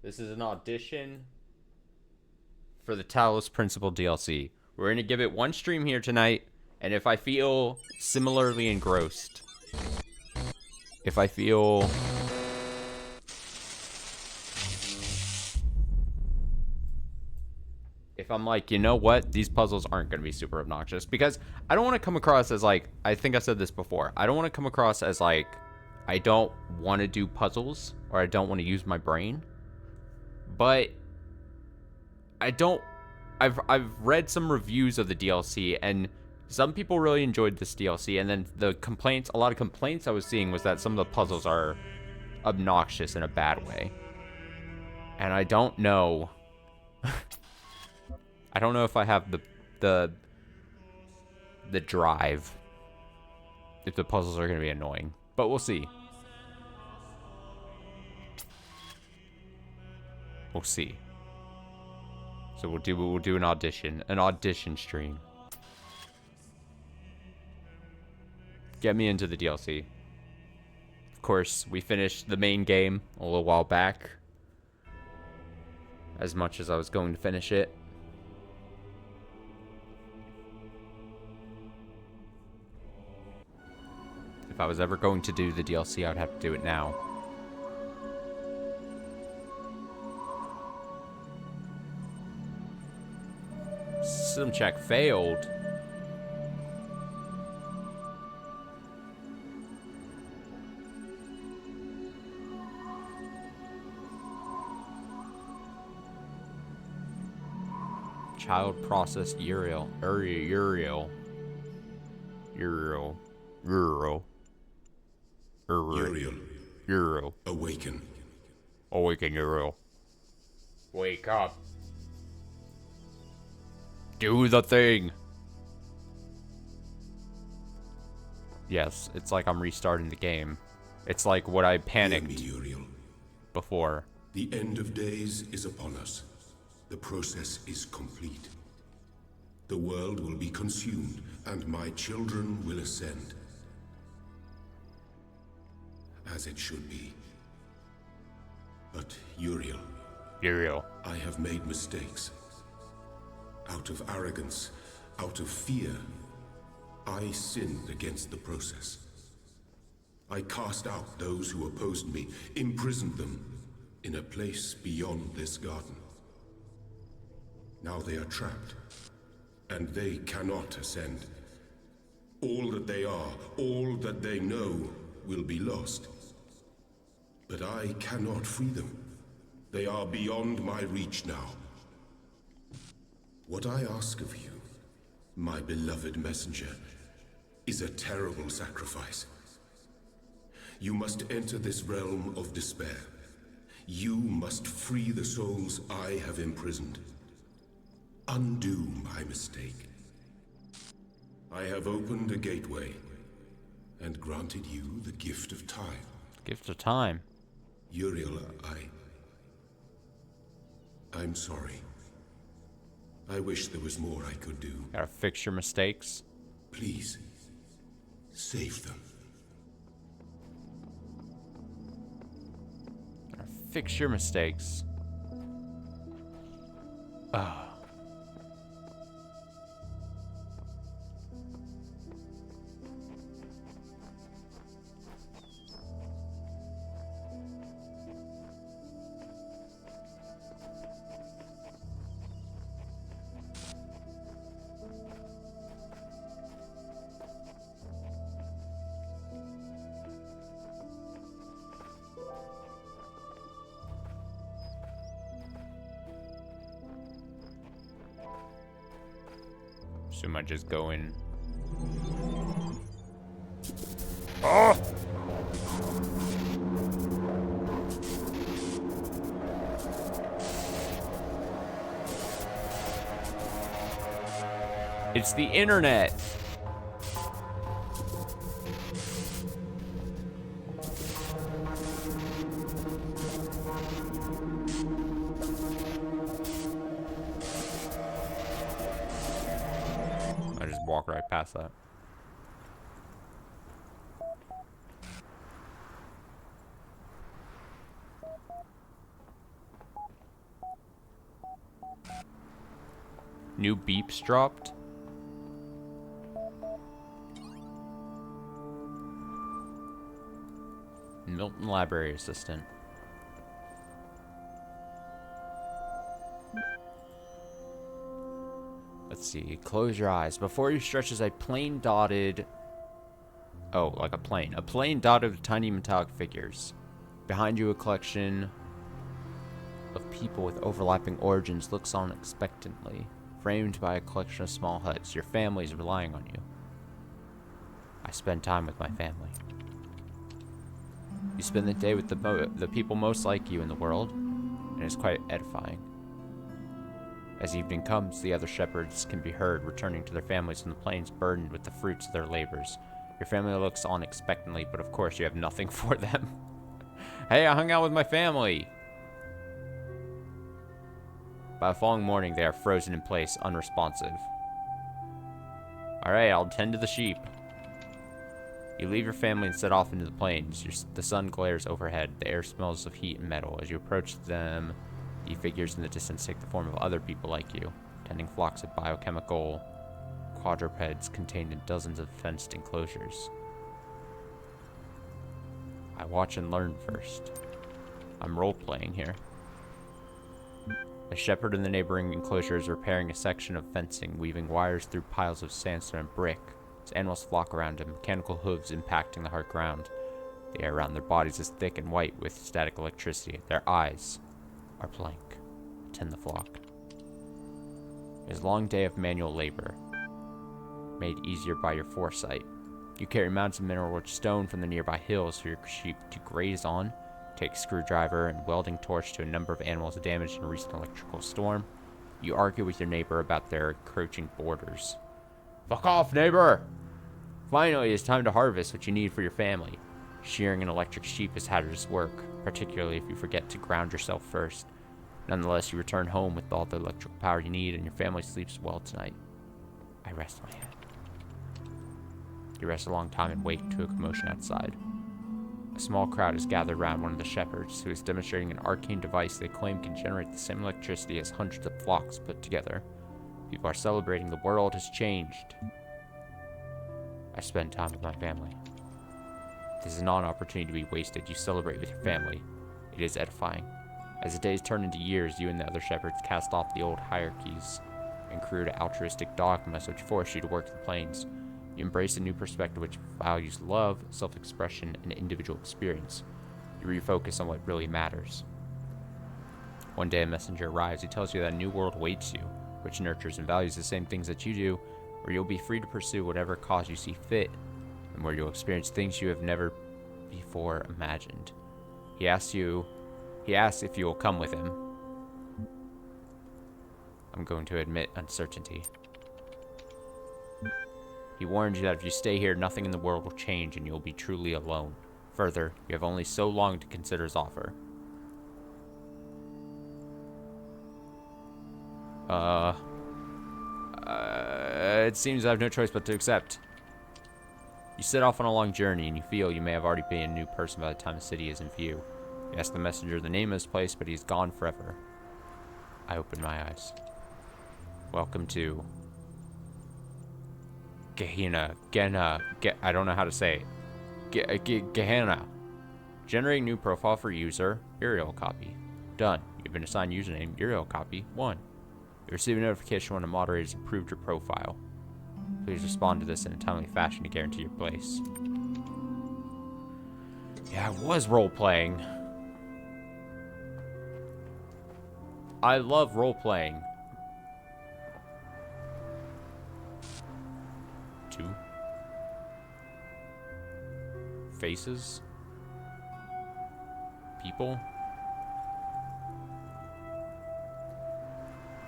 This is an audition for the Talos Principal DLC. We're going to give it one stream here tonight, and if I feel similarly engrossed, if I feel if I'm like, you know what, these puzzles aren't going to be super obnoxious, because I don't want to come across as like, I think I said this before, I don't want to come across as like, I don't want to do puzzles, or I don't want to use my brain, but I don't, I've read some reviews of the DLC, and some people really enjoyed this DLC, and then the complaints, a lot of complaints I was seeing was that some of the puzzles are obnoxious in a bad way, and I don't know, I don't know if I have the the drive if the puzzles are going to be annoying, but we'll see. We'll see. So we'll do an audition stream. Get me into the DLC. Of course, we finished the main game a little while back, as much as I was going to finish it. If I was ever going to do the DLC, I would have to do it now. System check failed. Child processed Uriel. Uriel. Uriel. Awaken. Awaken, Uriel. Wake up. Do the thing. Yes, it's like I'm restarting the game. It's like what I panicked before. The end of days is upon us. The process is complete. The world will be consumed, and my children will ascend. As it should be. But Uriel. I have made mistakes. Out of arrogance, out of fear, I sinned against the process. I cast out those who opposed me, imprisoned them in a place beyond this garden. Now they are trapped, and they cannot ascend. All that they are, all that they know, will be lost. But I cannot free them. They are beyond my reach now. What I ask of you, my beloved messenger, is a terrible sacrifice. You must enter this realm of despair. You must free the souls I have imprisoned. Undo my mistake. I have opened a gateway and granted you the gift of time. Gift of time. Uriel, I'm sorry. I wish there was more I could do. Gotta fix your mistakes. Please, save them. Gotta fix your mistakes. Ah. Assume I just go in. Oh! It's the internet. I just walk right past that. New beeps dropped. Milton Library Assistant. Let's see. Close your eyes. Before you stretches a plain dotted... Oh, like a plane. A plane dotted with tiny metallic figures. Behind you, a collection of people with overlapping origins looks on expectantly. Framed by a collection of small huts. Your family is relying on you. I spend time with my family. You spend the day with the people most like you in the world, and it's quite edifying. As evening comes, the other shepherds can be heard returning to their families from the plains burdened with the fruits of their labors. Your family looks on expectantly, but of course you have nothing for them. Hey, I hung out with my family! By the following morning, they are frozen in place, unresponsive. Alright, I'll tend to the sheep. You leave your family and set off into the plains. The sun glares overhead. The air smells of heat and metal. As you approach them, the figures in the distance take the form of other people like you, tending flocks of biochemical quadrupeds contained in dozens of fenced enclosures. I watch and learn first. I'm role-playing here. A shepherd in the neighboring enclosure is repairing a section of fencing, weaving wires through piles of sandstone and brick. As animals flock around him, mechanical hooves impacting the hard ground. The air around their bodies is thick and white with static electricity. Their eyes are blank. Tend the flock. It is a long day of manual labor, made easier by your foresight. You carry mounds of mineral-rich stone from the nearby hills for your sheep to graze on. Take a screwdriver and welding torch to a number of animals damaged in a recent electrical storm. You argue with your neighbor about their encroaching borders. Fuck off, neighbor! Finally, it's time to harvest what you need for your family. Shearing an electric sheep is hazardous work, particularly if you forget to ground yourself first. Nonetheless, you return home with all the electrical power you need, and your family sleeps well tonight. I rest my head. You rest a long time and wake to a commotion outside. A small crowd is gathered around one of the shepherds, who is demonstrating an arcane device they claim can generate the same electricity as hundreds of flocks put together. People are celebrating the world has changed. I spend time with my family. This is not an opportunity to be wasted. You celebrate with your family. It is edifying. As the days turn into years, you and the other shepherds cast off the old hierarchies and crude altruistic dogmas which force you to work the plains. You embrace a new perspective which values love, self-expression, and individual experience. You refocus on what really matters. One day a messenger arrives. He tells you that a new world awaits you, which nurtures and values the same things that you do, where you'll be free to pursue whatever cause you see fit, and where you'll experience things you have never before imagined. He asks if you will come with him. I'm going to admit uncertainty. He warns you that if you stay here, nothing in the world will change and you'll be truly alone. Further, you have only so long to consider his offer. It seems I have no choice but to accept. You set off on a long journey and you feel you may have already been a new person by the time the city is in view. You ask the messenger the name of this place, but he's gone forever. I open my eyes. Welcome to Gehenna. I don't know how to say it. Gehenna. Generating new profile for user. Uriel copy. Done. You've been assigned username. Uriel copy 1. You receive a notification when a moderator has approved your profile. Please respond to this in a timely fashion to guarantee your place. Yeah, I was role-playing. I love role-playing. 2 faces. People.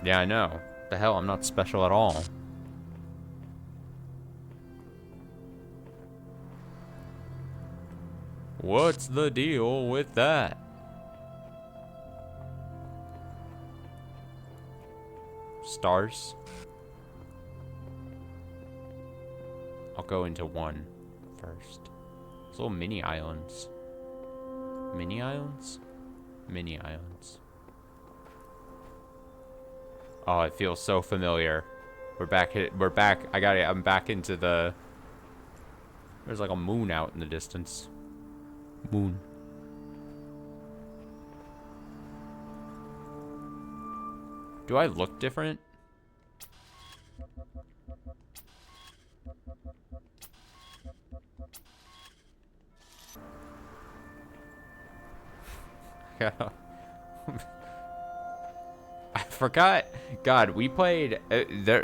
Yeah, I know. The hell, I'm not special at all. What's the deal with that? Stars. I'll go into one first. Those little mini islands. Mini islands? Mini islands. Oh, it feels so familiar. We're back. We're back. I got it. I'm back into the. There's like a moon out in the distance. Moon. Do I look different? I forgot. God, we played.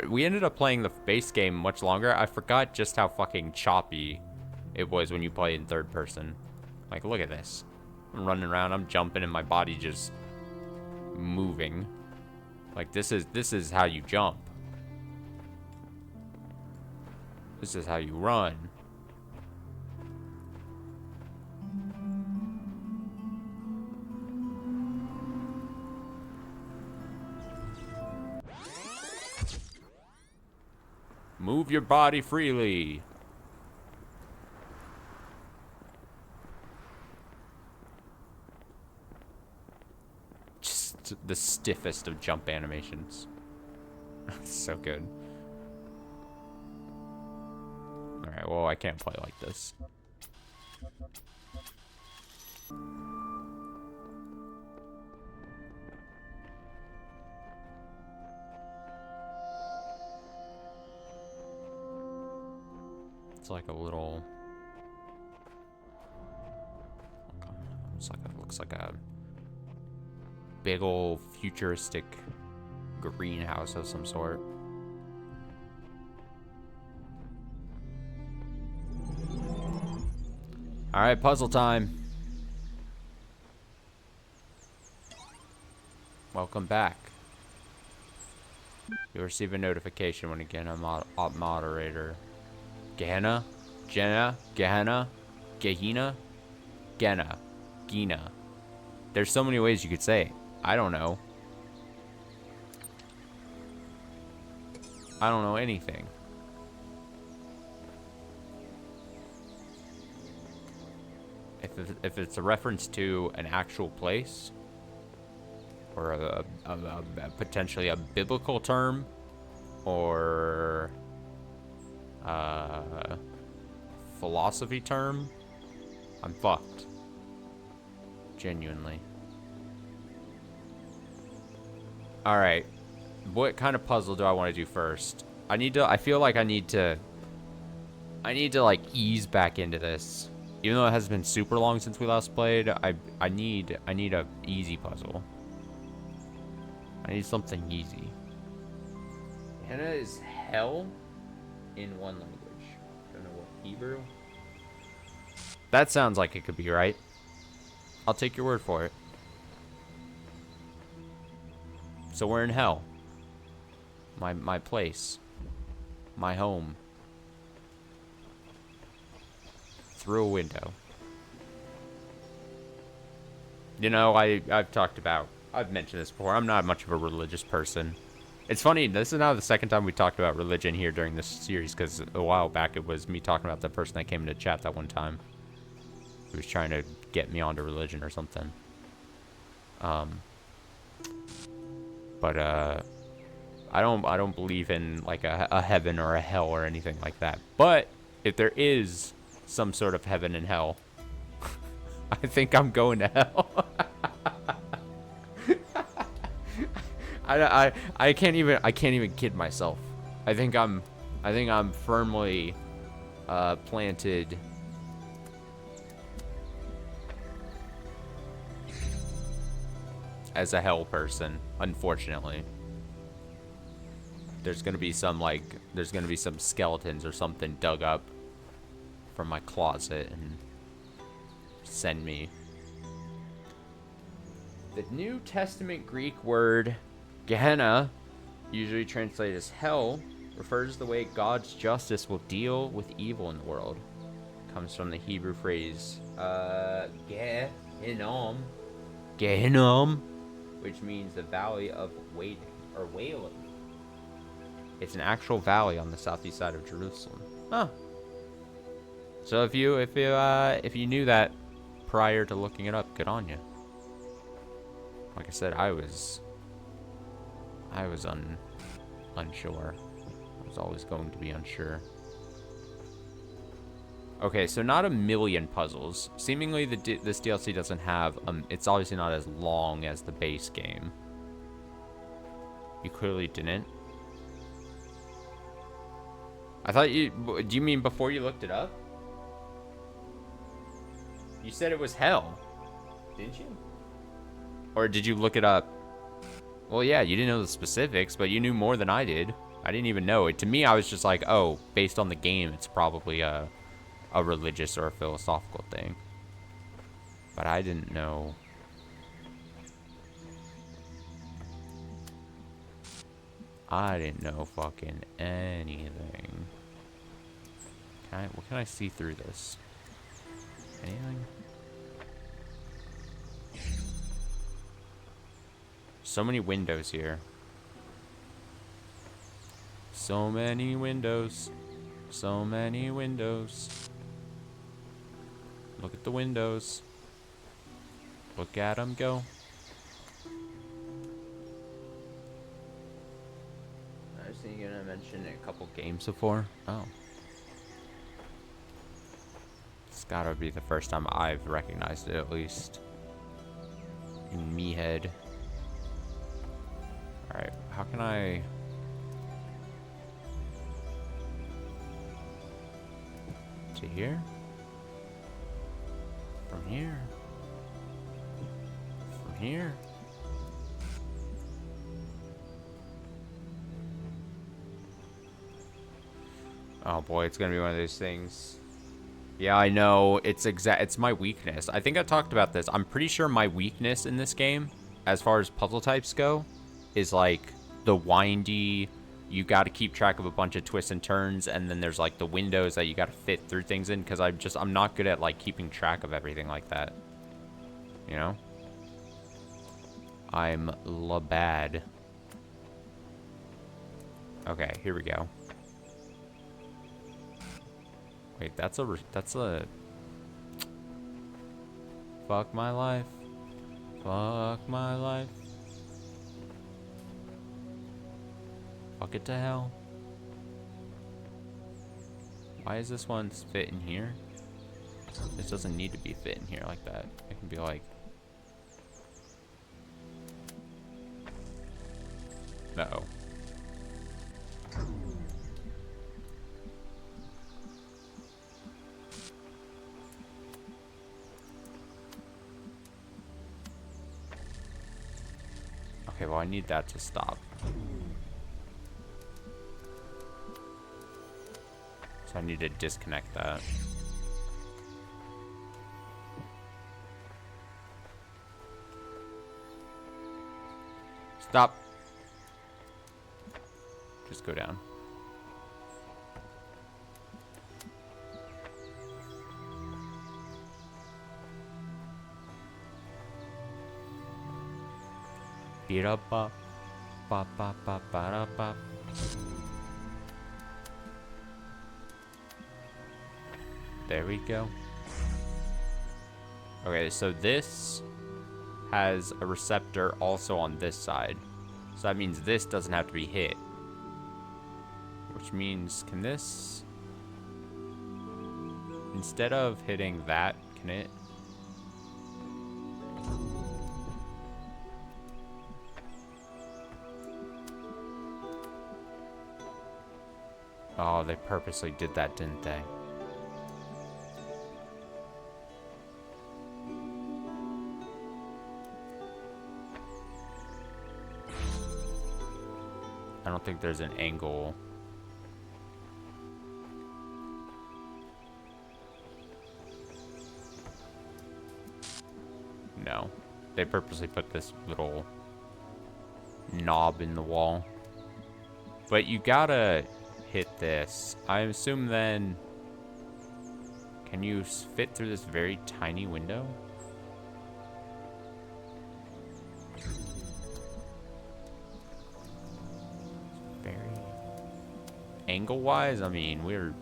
We ended up playing the base game much longer. I forgot just how fucking choppy it was when you play in third person. Like, look at this. I'm running around. I'm jumping, and my body just moving. Like, this is how you jump. This is how you run. Move your body freely. Just the stiffest of jump animations. So good. Alright, well, I can't play like this. It's like a little... looks like a big old futuristic greenhouse of some sort. Alright, puzzle time. Welcome back. You'll receive a notification when again I'm moderator. Gehenna? Jenna? Gehenna? Gehenna? Genna? Gina. There's so many ways you could say it. I don't know. I don't know anything. If it's a reference to an actual place, or a potentially a biblical term, or philosophy term, I'm fucked. Genuinely. Alright. What kind of puzzle do I want to do first? I feel like I need to like ease back into this. Even though it has been super long since we last played, I need a easy puzzle. I need something easy. Hannah is hell in one language. I don't know what, Hebrew? That sounds like it could be right. I'll take your word for it. So we're in hell. My place. My home. Through a window. You know, I've mentioned this before. I'm not much of a religious person. It's funny, this is now the second time we talked about religion here during this series, because a while back it was me talking about the person that came into chat that one time. He was trying to get me onto religion or something. But I don't believe in like a heaven or a hell or anything like that. But if there is some sort of heaven and hell, I think I'm going to hell. I can't even kid myself. I think I'm firmly planted as a hell person, unfortunately. There's gonna be some skeletons or something dug up from my closet and send me. The New Testament Greek word Gehenna, usually translated as hell, refers to the way God's justice will deal with evil in the world. It comes from the Hebrew phrase Gehinnom, which means the valley of waiting or wailing. It's an actual valley on the southeast side of Jerusalem. Huh. So if you knew that prior to looking it up, good on you. Like I said, I I was unsure. I was always going to be unsure. Okay, so not a million puzzles. Seemingly, this DLC doesn't have... it's obviously not as long as the base game. You clearly didn't. I thought you... Do you mean before you looked it up? You said it was hell. Didn't you? Or did you look it up? Well, yeah, you didn't know the specifics, but you knew more than I did. I didn't even know it. To me, I was just like, oh, based on the game, it's probably a religious or a philosophical thing. But I didn't know. I didn't know fucking anything. What can I see through this? Anything? So many windows here. So many windows. So many windows. Look at the windows. Look at them go. I was thinking I mentioned a couple games before. Oh. It's gotta be the first time I've recognized it, at least. In me head. Alright, how can I... To here? From here? From here? Oh boy, it's gonna be one of those things. Yeah, I know. It's my weakness. I think I talked about this. I'm pretty sure my weakness in this game, as far as puzzle types go, is like the windy, you got to keep track of a bunch of twists and turns, and then there's like the windows that you got to fit through things in, because I'm not good at like keeping track of everything like that. You know? I'm bad. Okay, here we go. Wait, that's a... Fuck my life. Fuck my life. Fuck it to hell. Why is this one fit in here? This doesn't need to be fit in here like that. It can be like... Uh-oh. Okay, well, I need that to stop. So I need to disconnect that. Stop. Just go down. Beat up, bop, bop, bop, bop, bop, bop. There we go. Okay, so this has a receptor also on this side. So that means this doesn't have to be hit. Which means, can this... Instead of hitting that, can it... Oh, they purposely did that, didn't they? I don't think there's an angle. No. They purposely put this little knob in the wall. But you gotta hit this. I assume then... Can you fit through this very tiny window? Very... Angle-wise, I mean, we're...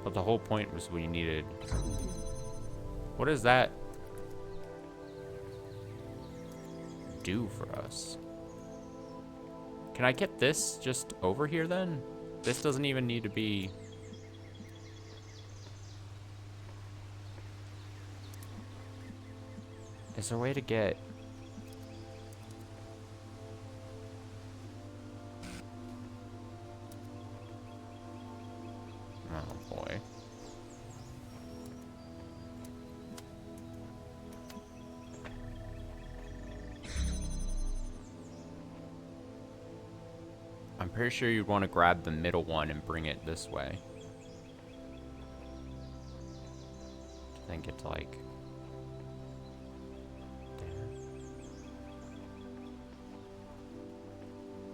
But the whole point was we needed... What does that do for us? Can I get this just over here then? This doesn't even need to be... Is there a way to get... Oh boy. I'm pretty sure you'd want to grab the middle one and bring it this way. Then get to like... there.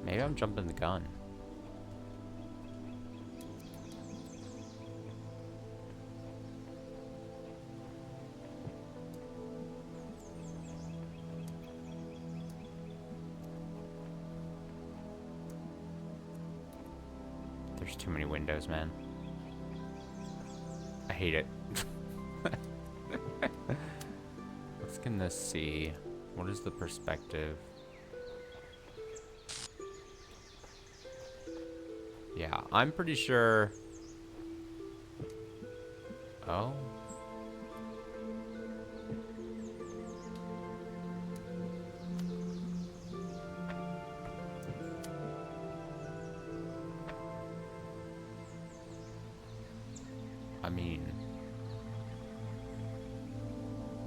Maybe I'm jumping the gun. There's too many windows, man. I hate it. Let's can this see. What is the perspective? Yeah, I'm pretty sure. Oh. I mean,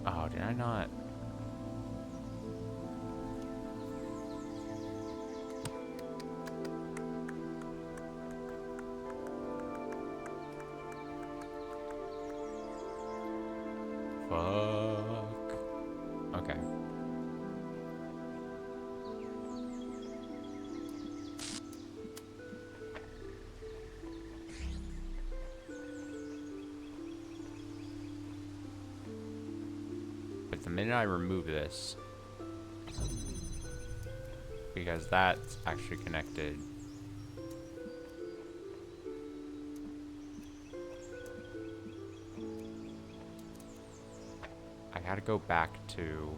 oh, did I not? Fuck. Okay. But the minute I remove this, because that's actually connected. I gotta go back to...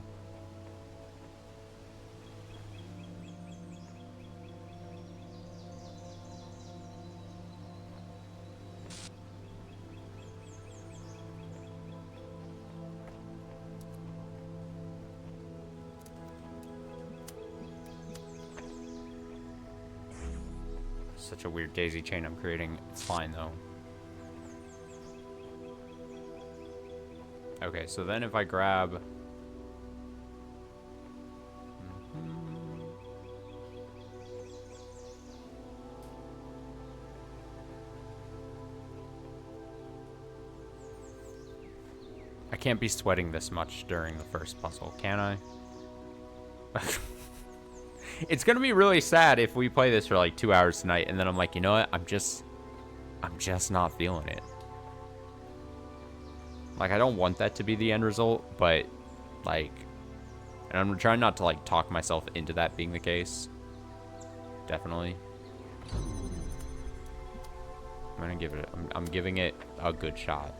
Such a weird daisy chain I'm creating. It's fine though. Okay, so then if I grab... I can't be sweating this much during the first puzzle, can I? It's gonna be really sad if we play this for like 2 hours tonight and then I'm like, you know what? I'm just not feeling it. Like, I don't want that to be the end result, but like, and I'm trying not to like talk myself into that being the case. Definitely. I'm gonna give it, I'm giving it a good shot.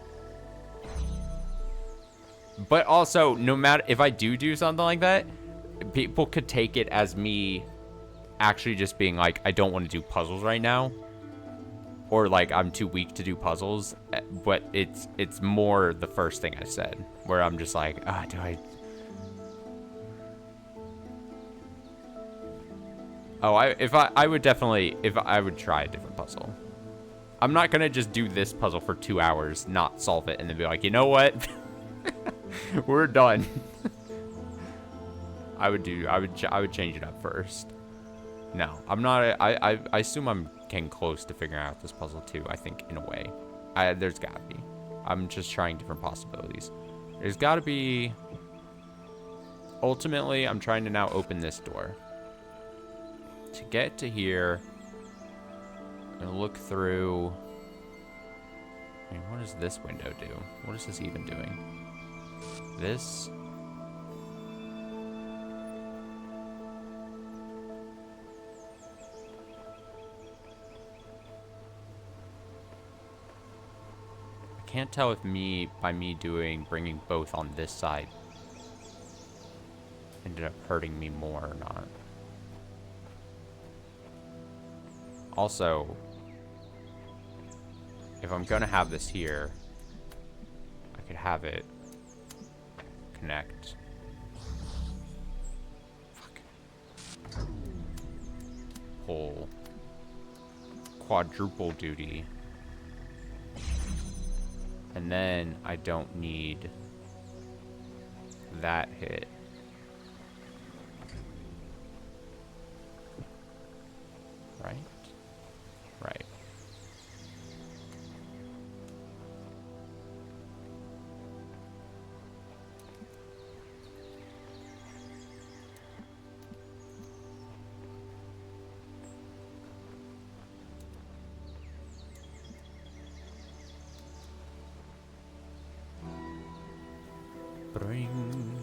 But also, no matter if I do something like that, people could take it as me actually just being like, I don't want to do puzzles right now, or like I'm too weak to do puzzles. But it's more the first thing I said, where I'm just like, do I? Oh, I would definitely, if I would try a different puzzle. I'm not gonna just do this puzzle for 2 hours, not solve it, and then be like, you know what? We're done. I would change it up first. No, I'm not. I assume I'm getting close to figuring out this puzzle too. I think in a way, there's gotta be. I'm just trying different possibilities. There's gotta be. Ultimately, I'm trying to now open this door. To get to here, I'm gonna look through. I mean, what does this window do? What is this even doing? This. can't tell if bringing both on this side ended up hurting me more or not. Also, if I'm gonna have this here, I could have it connect. Fuck. Pull. Quadruple duty. And then I don't need that hit. Right? Right. Bring.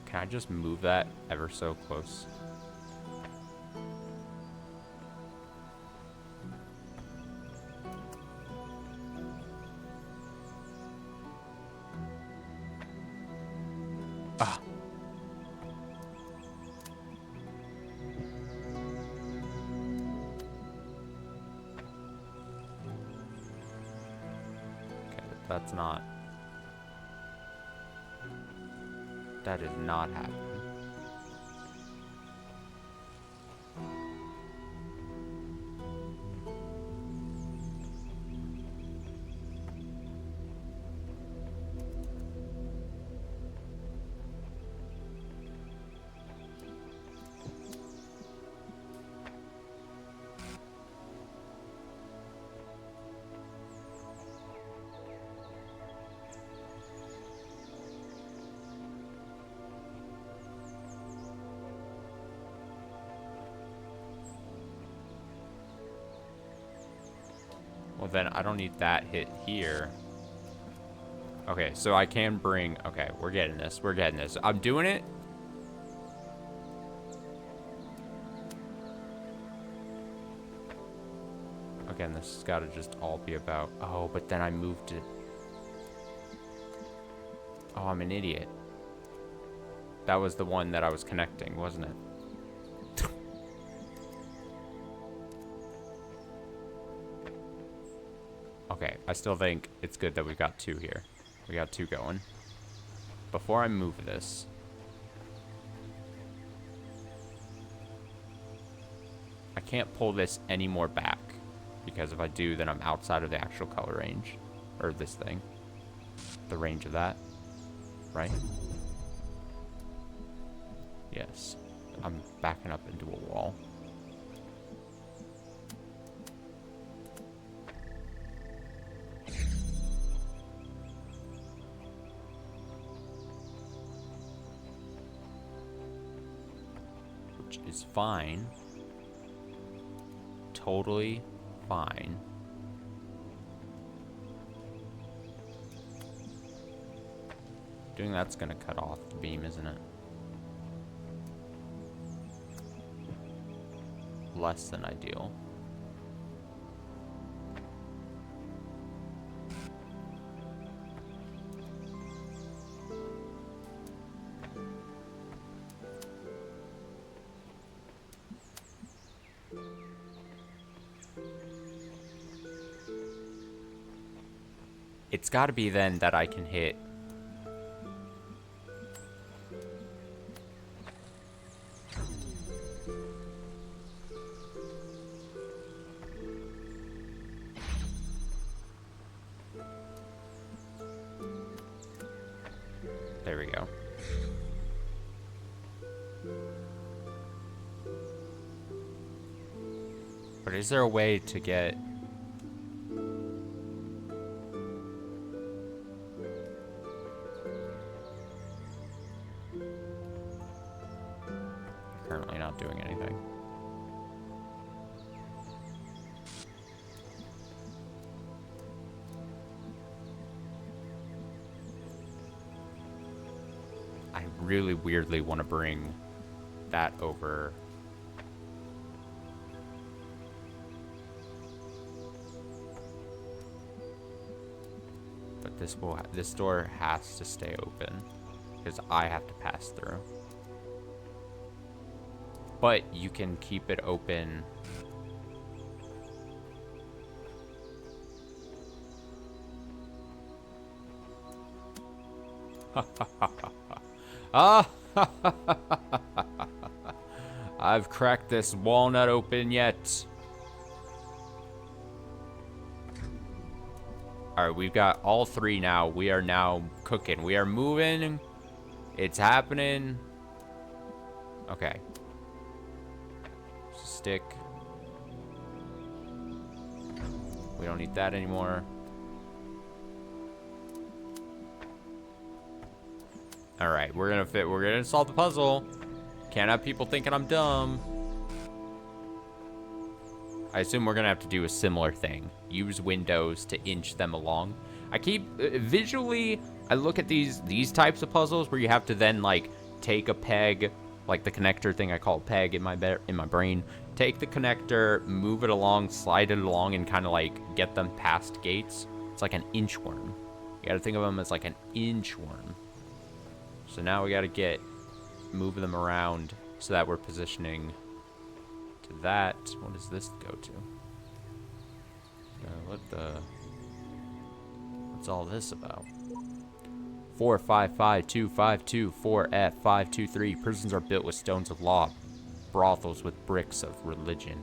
Can I just move that ever so close? Ah. Okay, that's not. That is not happening. Well, then I don't need that hit here. Okay, so I can bring... Okay, we're getting this. We're getting this. I'm doing it. Again, this has got to just all be about... Oh, but then I moved it. Oh, I'm an idiot. That was the one that I was connecting, wasn't it? Okay, I still think it's good that we've got two here. We got two going. Before I move this... I can't pull this any more back. Because if I do, then I'm outside of the actual color range. Or this thing. The range of that. Right? Yes. I'm backing up into a wall. Which is fine. Totally fine. Doing that's gonna cut off the beam, isn't it? Less than ideal. It's got to be then that I can hit. There we go. But is there a way to get... Currently not doing anything. I really weirdly want to bring that over This door has to stay open because I have to pass through. But you can keep it open. Ah! I've cracked this walnut open yet. Alright, we've got all three now. We are now cooking. We are moving. It's happening. Okay. Stick. We don't need that anymore. Alright, we're gonna solve the puzzle. Can't have people thinking I'm dumb. I assume we're gonna have to do a similar thing. Use windows to inch them along. I keep visually, I look at these types of puzzles where you have to then like take a peg, like the connector thing I call peg in my brain. Take the connector, move it along, slide it along, and kind of like get them past gates. It's like an inchworm. You gotta think of them as like an inchworm. So now we gotta move them around so that we're positioning to that. What does this go to? What's all this about? 455-252 4F523. Prisons are built with stones of law. Brothels with bricks of religion.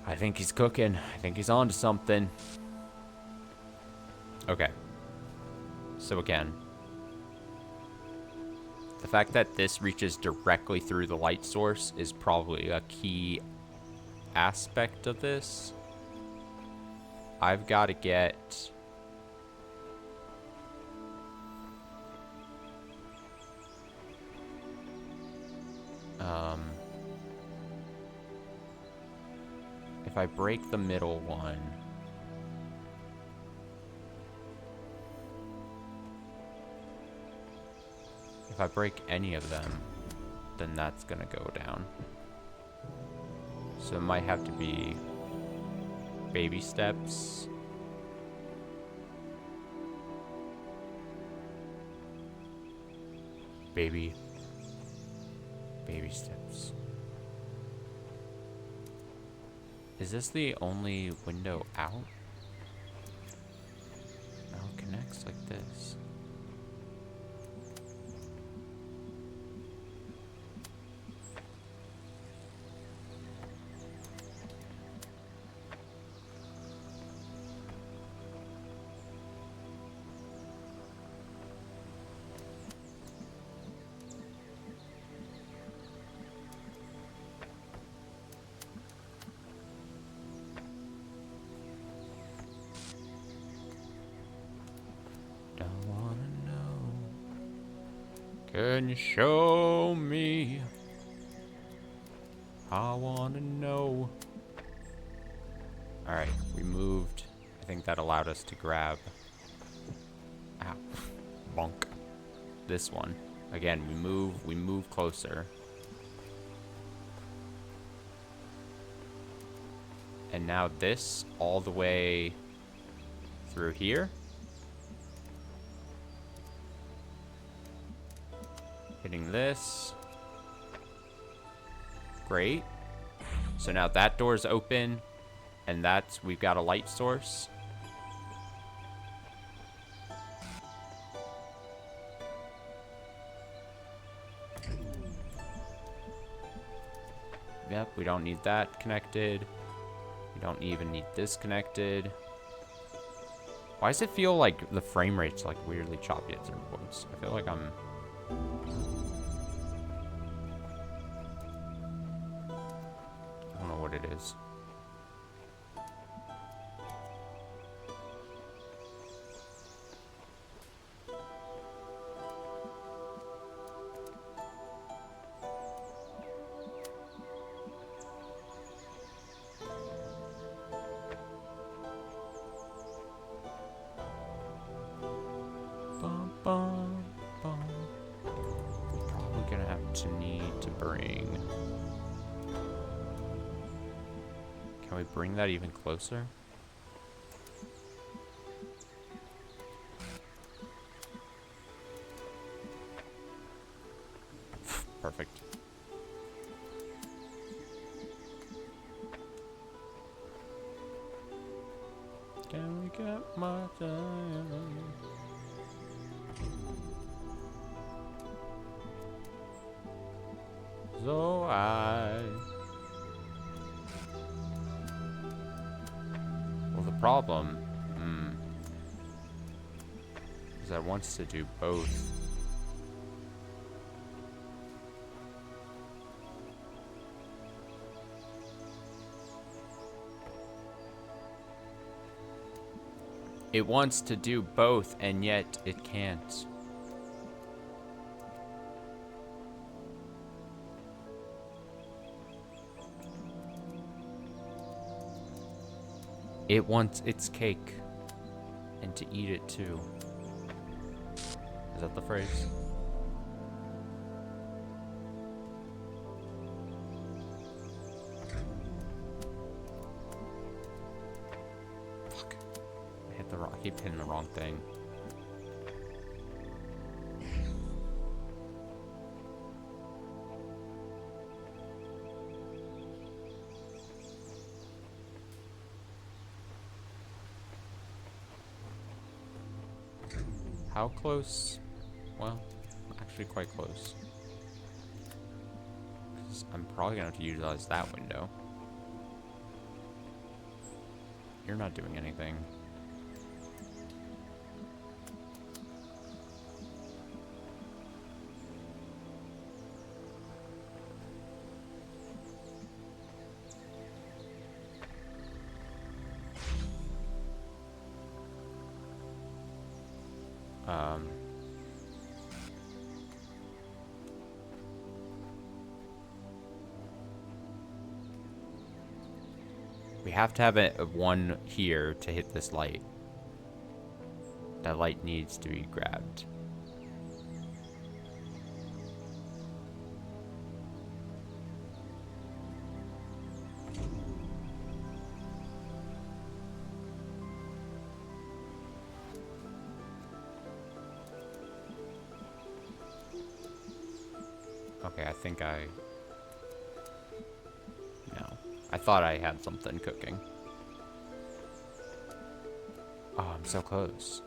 I think he's cooking. I think he's on to something. Okay. So again, the fact that this reaches directly through the light source is probably a key aspect of this. I've got to get... if I break the middle one... If I break any of them, then that's gonna go down. So it might have to be baby steps. Baby steps. Is this the only window out? No, it connects like this. Can you show me? I wanna know. Alright, we moved. I think that allowed us to grab... Ow. Bonk. This one. Again, we move closer. And now this all the way through here. Hitting this. Great. So now that door's open, and we've got a light source. Yep, we don't need that connected. We don't even need this connected. Why does it feel like the frame rate's like weirdly choppy at certain points? I feel like I'm... I don't know what it is. Bum, bum. Probably gonna have to need to bring... Can we bring that even closer? perfect. Can we get my time? So well, the problem is that it wants to do both. It wants to do both, and yet it can't. It wants its cake, and to eat it too. Is that the phrase? Fuck. I keep hitting the wrong thing. How close? Well, actually quite close. 'Cause I'm probably gonna have to utilize that window. You're not doing anything. We have to have one here to hit this light. That light needs to be grabbed. Okay, I think no. I thought I had something cooking. Oh, I'm so close.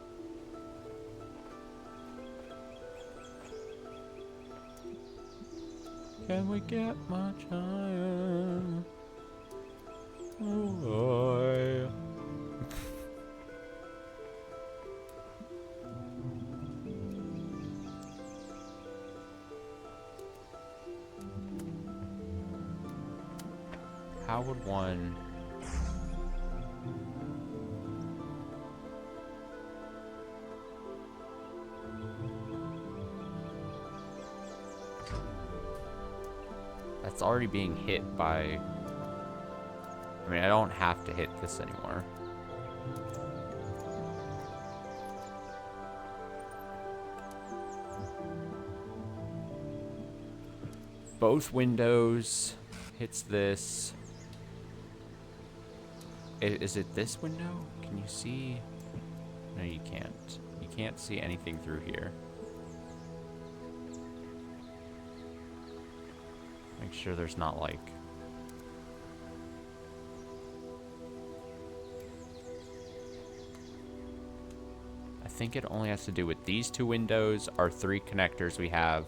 Can we get much higher? Oh boy. How would one... That's already being hit by... I mean, I don't have to hit this anymore. Both windows hits this. Is it this window? Can you see? No, you can't. You can't see anything through here. Make sure there's not like... I think it only has to do with these two windows, our three connectors we have.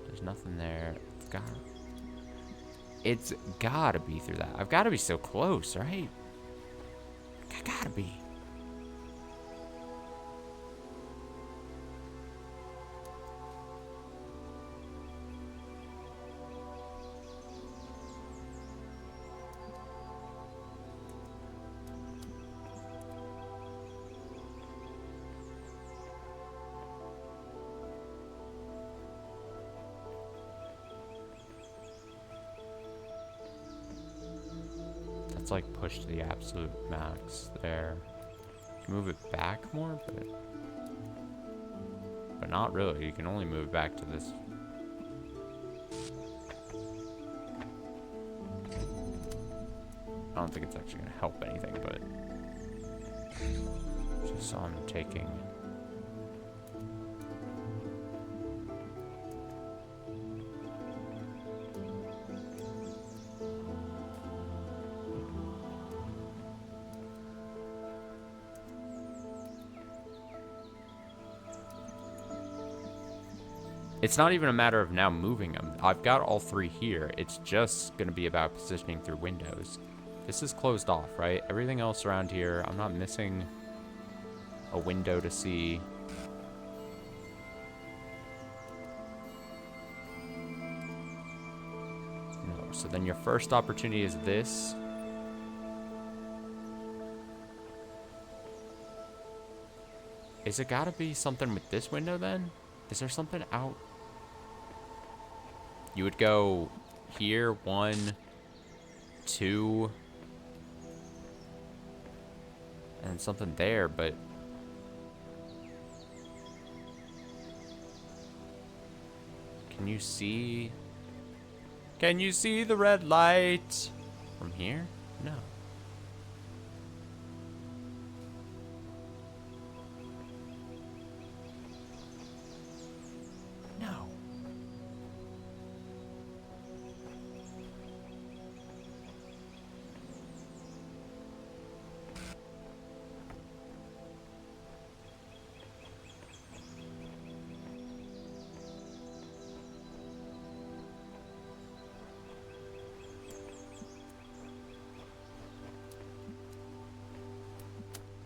There's nothing there. It's gotta be through that. I've gotta be so close, right? I gotta be. Like push to the absolute max there. You can move it back more, but not really. You can only move it back to this. I don't think it's actually gonna help anything, but Just so I'm taking... It's not even a matter of now moving them. I've got all three here. It's just going to be about positioning through windows. This is closed off, right? Everything else around here, I'm not missing a window to see. No. So then your first opportunity is this. Is it got to be something with this window then? Is there something out? You would go here, 1, 2, and something there, but can you see? Can you see the red light from here? No.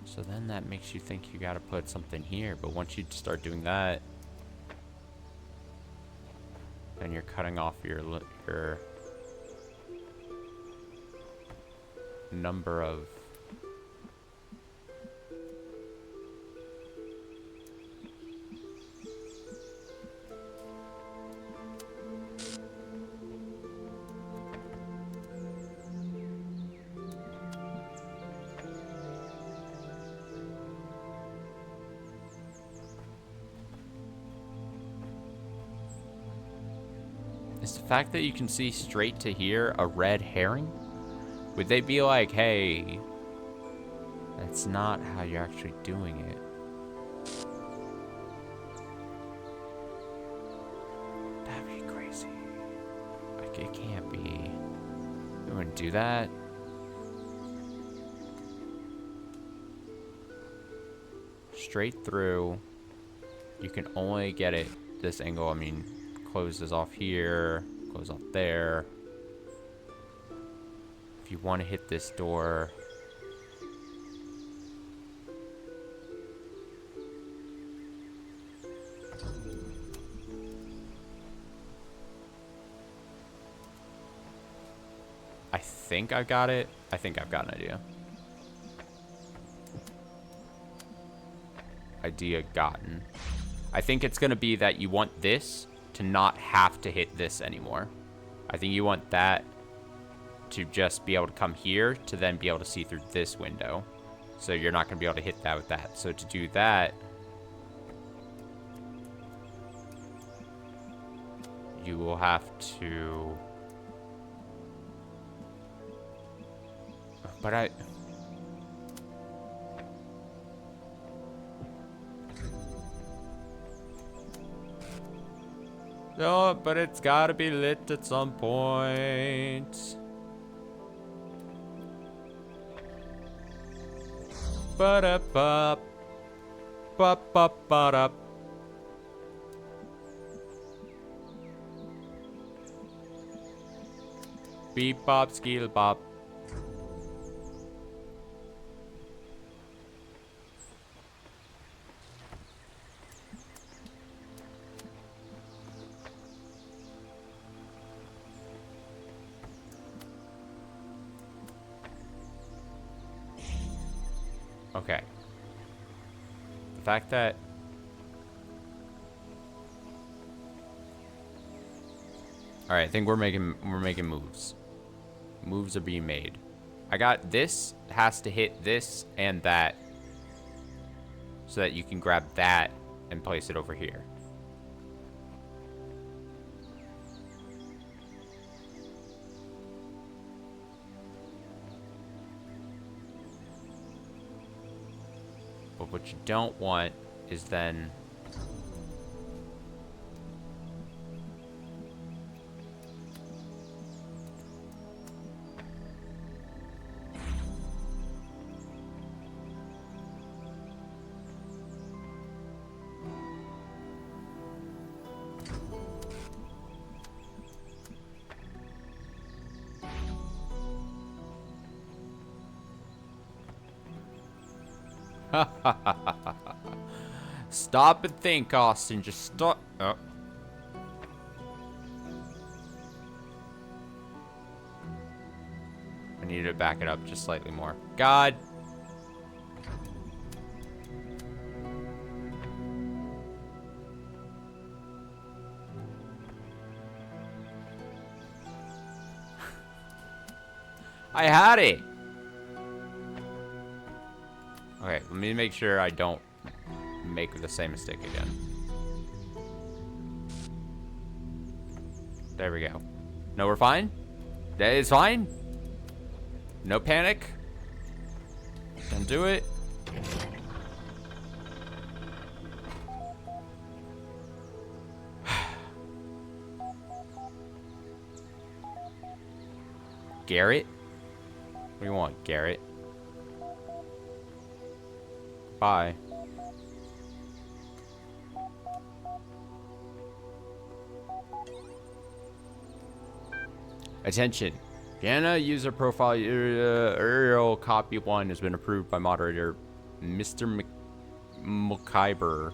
So then that makes you think you gotta put something here, but once you start doing that, then you're cutting off your number of Is the fact that you can see straight to here a red herring? Would they be like, hey, that's not how you're actually doing it? That'd be crazy. Like, it can't be. You wouldn't do that. Straight through. You can only get it this angle. I mean, closes off here, close off there. If you want to hit this door, I think I've got it. I think I've got an idea. Idea gotten. I think it's going to be that you want this to not have to hit this anymore. I think you want that to just be able to come here to then be able to see through this window. So you're not going to be able to hit that with that. So to do that, you will have to... But I... No, but it's gotta be lit at some point. Ba-da-ba. Ba-ba-ba-da. Beep bop skill bop. Okay. The fact that... Alright, I think we're making moves. Moves are being made. I got this has to hit this and that so that you can grab that and place it over here. But what you don't want is then... Stop and think, Austin. Just stop. Oh. I need to back it up just slightly more. God. I had it. Okay, let me make sure I don't make the same mistake again. There we go. No, we're fine? That is fine? No panic? Don't do it. Garrett? What do you want, Garrett? Bye. Attention. Gana user profile Uriel copy 1 has been approved by moderator Mr. McIver.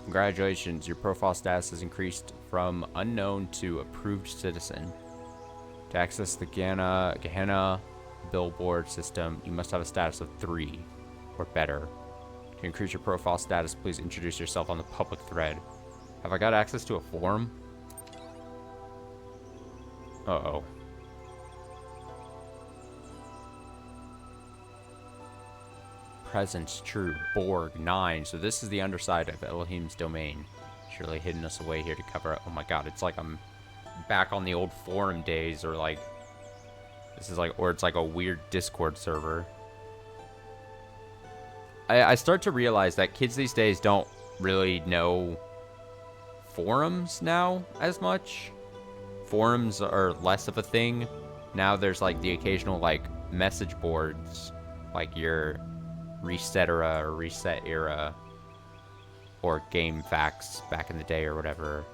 Congratulations, your profile status has increased from unknown to approved citizen. To access the Gehenna billboard system, you must have a status of 3 or better. To increase your profile status, please introduce yourself on the public thread. Have I got access to a forum? Uh-oh. Presence true. Borg 9. So this is the underside of Elohim's domain. Surely hidden us away here to cover up. Oh my god, it's like I'm back on the old forum days, or like this is like, or it's like a weird Discord server. I start to realize that kids these days don't really know forums now as much. Forums are less of a thing. Now there's like the occasional like message boards, like your Reset Era or Reset Era or Game Facts back in the day or whatever.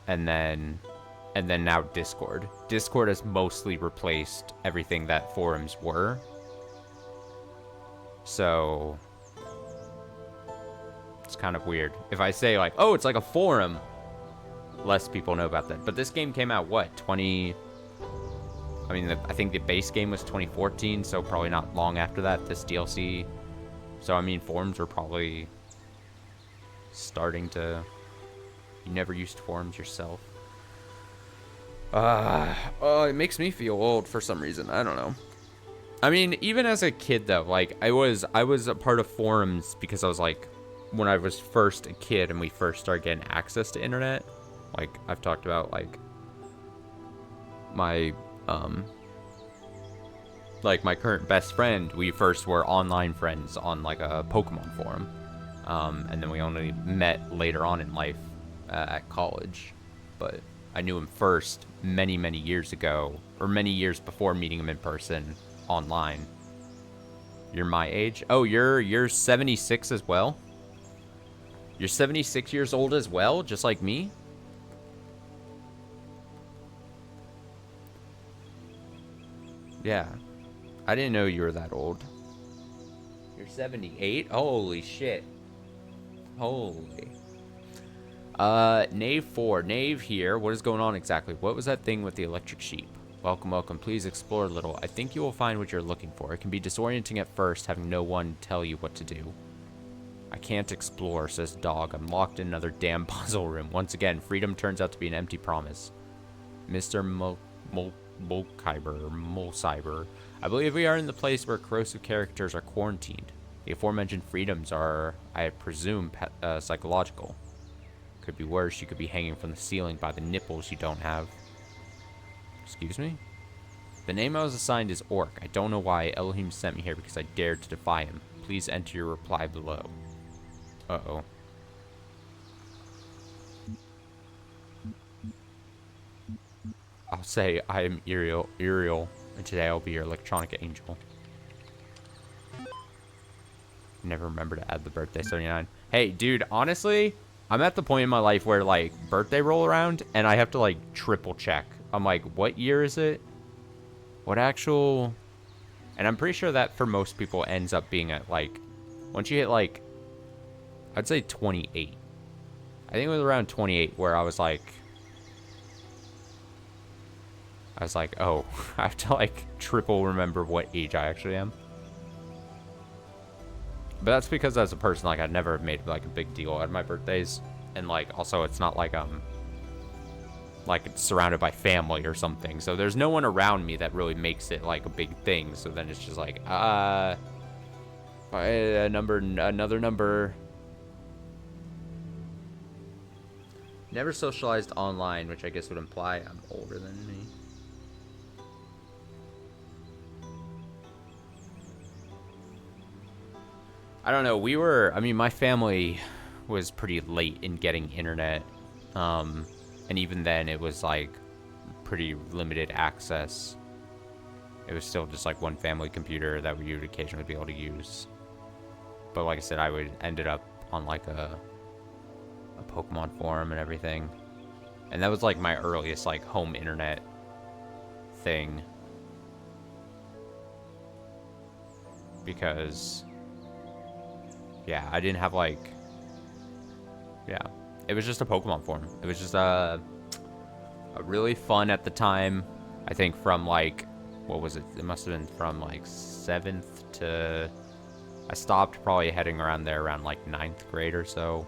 And then now Discord. Discord has mostly replaced everything that forums were. So it's kind of weird. If I say like, oh, it's like a forum, less people know about that. But this game came out, what, I think the base game was 2014, so probably not long after that, this DLC. So, I mean, forums were probably starting to... You never used forums yourself. Oh, it makes me feel old for some reason. I don't know. I mean, even as a kid, though, like, I was a part of forums because I was, like, when I was first a kid and we first started getting access to internet, like, I've talked about, like, my current best friend, we first were online friends on, like, a Pokemon forum. And then we only met later on in life at college. But I knew him first many, many years ago, or many years before meeting him in person online. You're my age? Oh, you're 76 as well? You're 76 years old as well, just like me? Yeah. I didn't know you were that old. You're 78? Holy shit. Holy. Knave 4. Knave here. What is going on exactly? What was that thing with the electric sheep? Welcome, welcome. Please explore a little. I think you will find what you're looking for. It can be disorienting at first, having no one tell you what to do. I can't explore, says Dog. I'm locked in another damn puzzle room. Once again, freedom turns out to be an empty promise. Mr. Molcyber. I believe we are in the place where corrosive characters are quarantined. The aforementioned freedoms are, I presume, psychological. Could be worse. You could be hanging from the ceiling by the nipples you don't have. Excuse me? The name I was assigned is Orc. I don't know why. Elohim sent me here because I dared to defy him. Please enter your reply below. Uh-oh. I'll say I am Uriel, and today I'll be your electronic angel. Never remember to add the birthday 79. Hey, dude, honestly, I'm at the point in my life where, like, birthday roll around, and I have to, like, triple check. I'm like, what year is it? What actual... And I'm pretty sure that for most people ends up being at, like, once you hit, like, I'd say 28. I think it was around 28 where I was like, oh, I have to, like, triple remember what age I actually am. But that's because as a person, like, I'd never made, like, a big deal out of my birthdays. And, like, also it's not like, it's surrounded by family or something. So there's no one around me that really makes it, like, a big thing. So then it's just like, another number. Never socialized online, which I guess would imply I'm older than me. I don't know. My family was pretty late in getting internet. And even then, it was, like, pretty limited access. It was still just, like, one family computer that we would occasionally be able to use. But like I said, I ended up on, like, a Pokemon forum and everything. And that was, like, my earliest, like, home internet thing. Because... yeah, I didn't have, like... yeah. It was just a Pokemon forum. It was just a really fun at the time. I think from, like... what was it? It must have been from, like, 7th to... I stopped probably heading around there around, like, 9th grade or so.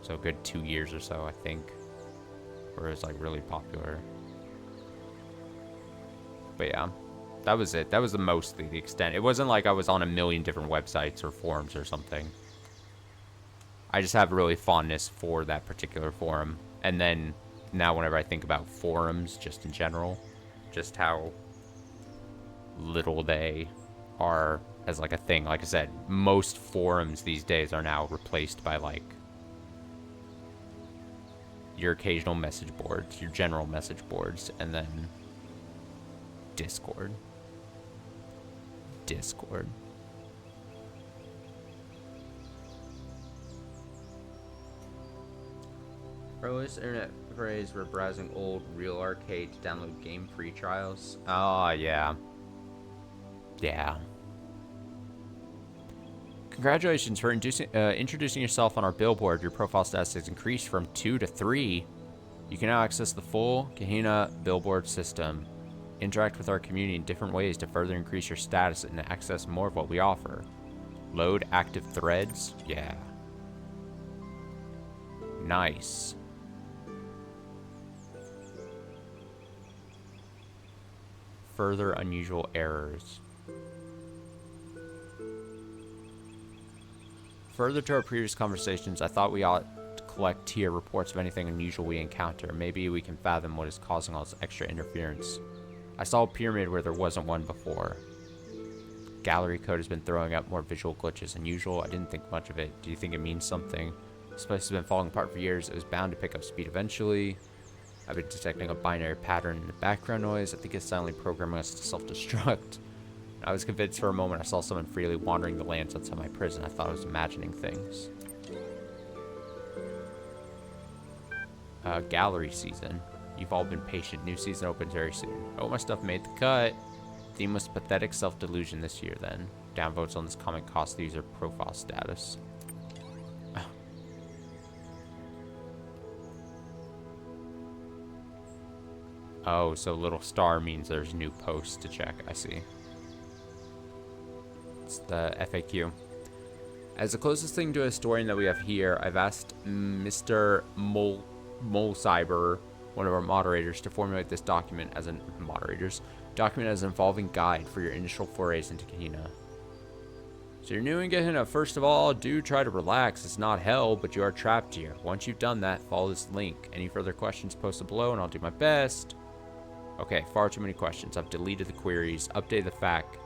So a good 2 years or so, I think. Where it was, like, really popular. But yeah. That was it. That was mostly the extent. It wasn't like I was on a million different websites or forums or something. I just have really fondness for that particular forum. And then now whenever I think about forums just in general, just how little they are as like a thing. Like I said, most forums these days are now replaced by like your occasional message boards, your general message boards, and then Discord. Earliest internet phrase were browsing old Real Arcade to download game free trials. Oh, yeah. Yeah. Congratulations for introducing yourself on our billboard. Your profile status has increased from 2 to 3. You can now access the full Kahina billboard system. Interact with our community in different ways to further increase your status and access more of what we offer. Load active threads. Yeah. Nice. Further unusual errors. Further to our previous conversations, I thought we ought to collect tier reports of anything unusual we encounter. Maybe we can fathom what is causing all this extra interference. I saw a pyramid where there wasn't one before. Gallery code has been throwing up more visual glitches than usual. I didn't think much of it. Do you think it means something? This place has been falling apart for years. It was bound to pick up speed eventually. I've been detecting a binary pattern in the background noise. I think it's silently programming us to self-destruct. I was convinced for a moment I saw someone freely wandering the lands outside my prison. I thought I was imagining things. Gallery season. You've all been patient. New season opens very soon. Oh, my stuff made the cut. Theme was pathetic self-delusion this year, then. Downvotes on this comment cost the user profile status. Oh, so little star means there's new posts to check. I see. It's the FAQ. As the closest thing to a historian that we have here, I've asked Mr. Molcyber, one of our moderators, to formulate this document as an involving guide for your initial forays into Kahina. So you're new in Kahina. First of all, do try to relax. It's not hell, but you are trapped here. Once you've done that, follow this link. Any further questions, post it below, and I'll do my best. Okay, far too many questions. I've deleted the queries, updated the fact,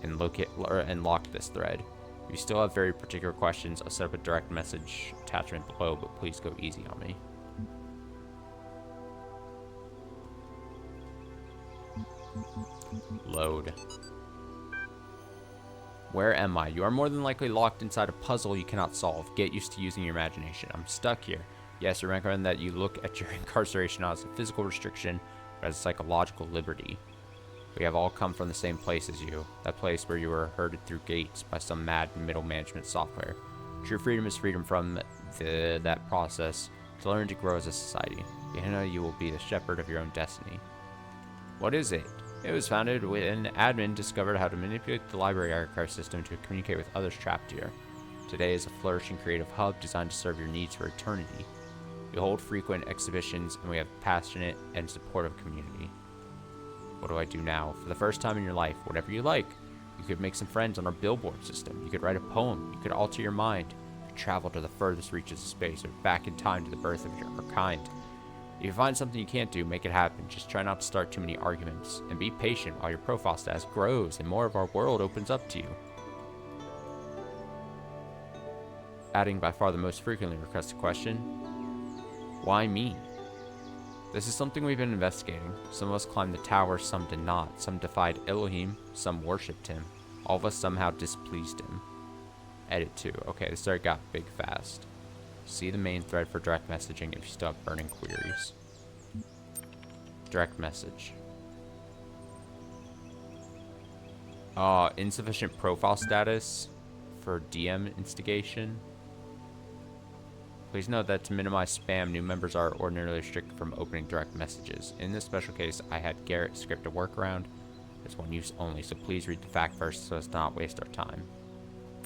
and locked this thread. If you still have very particular questions, I'll set up a direct message attachment below, but please go easy on me. Load. Where am I? You are more than likely locked inside a puzzle you cannot solve. Get used to using your imagination. I'm stuck here. Yes, remember that you look at your incarceration not as a physical restriction, but as a psychological liberty. We have all come from the same place as you. That place where you were herded through gates by some mad middle management software. True freedom is freedom from that process to learn to grow as a society. You will be the shepherd of your own destiny. What is it? It was founded when an admin discovered how to manipulate the library archive system to communicate with others trapped here. Today is a flourishing creative hub designed to serve your needs for eternity. We hold frequent exhibitions, and we have a passionate and supportive community. What do I do now? For the first time in your life, whatever you like. You could make some friends on our billboard system. You could write a poem. You could alter your mind. You could travel to the furthest reaches of space or back in time to the birth of your kind. If you find something you can't do, make it happen. Just try not to start too many arguments. And be patient while your profile status grows and more of our world opens up to you. Adding by far the most frequently requested question, why me? This is something we've been investigating. Some of us climbed the tower, some did not. Some defied Elohim, some worshipped him. All of us somehow displeased him. Edit 2. Okay, this start got big fast. See the main thread for direct messaging if you still have burning queries. Direct message. Insufficient profile status for DM instigation. Please note that to minimize spam, new members are ordinarily restricted from opening direct messages. In this special case, I had Garrett script a workaround. It's one use only, so please read the fact first so as to not waste our time.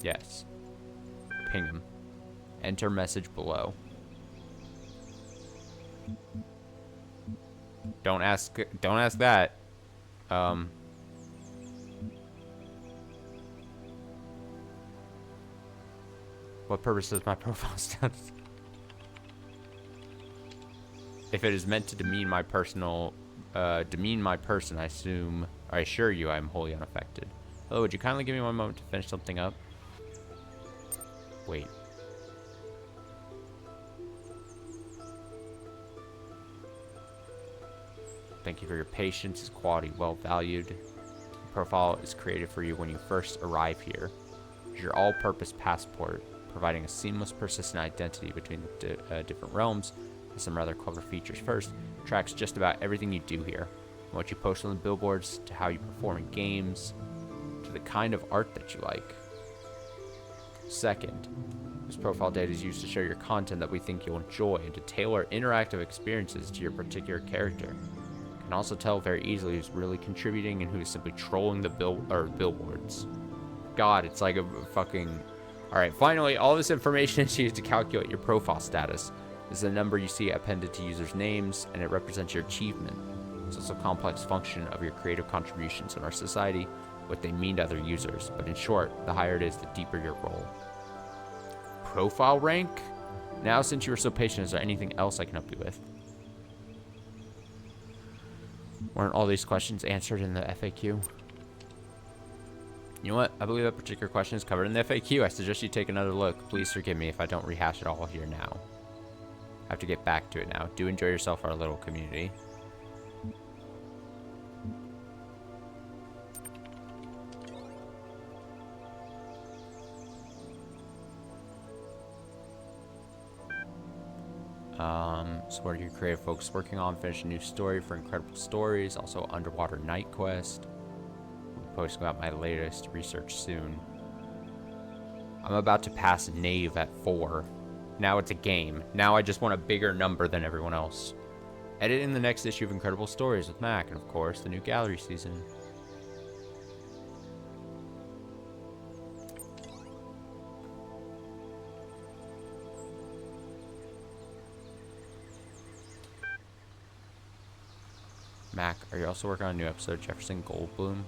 Yes. Ping him. Enter message below. Don't ask that. What purpose is my profile status? If it is meant to demean my person, I assure you I am wholly unaffected. Hello, would you kindly give me one moment to finish something up? Wait. Thank you for your patience. It's quality well valued. The profile is created for you when you first arrive here. It's your all-purpose passport, providing a seamless, persistent identity between the different realms. With some rather clever features. First, it tracks just about everything you do here, from what you post on the billboards to how you perform in games, to the kind of art that you like. Second, this profile data is used to show your content that we think you'll enjoy and to tailor interactive experiences to your particular character. You can also tell very easily who's really contributing and who's simply trolling the billboards. God, it's like a fucking... Alright, finally, all this information is used to calculate your profile status. This is a number you see appended to users' names, and it represents your achievement. It's also a complex function of your creative contributions in our society, what they mean to other users. But in short, the higher it is, the deeper your role. Profile rank? Now, since you were so patient, is there anything else I can help you with? Weren't all these questions answered in the FAQ? You know what? I believe that particular question is covered in the FAQ. I suggest you take another look. Please forgive me if I don't rehash it all here now. I have to get back to it now. Do enjoy yourself, our little community. So what are your creative folks working on? Finish a new story for Incredible Stories. Also, Underwater Night Quest. We'll be posting about my latest research soon. I'm about to pass Knave at 4. Now it's a game. Now I just want a bigger number than everyone else. Editing the next issue of Incredible Stories with Mac, and of course, the new gallery season. Mac, are you also working on a new episode of Jefferson Goldblum?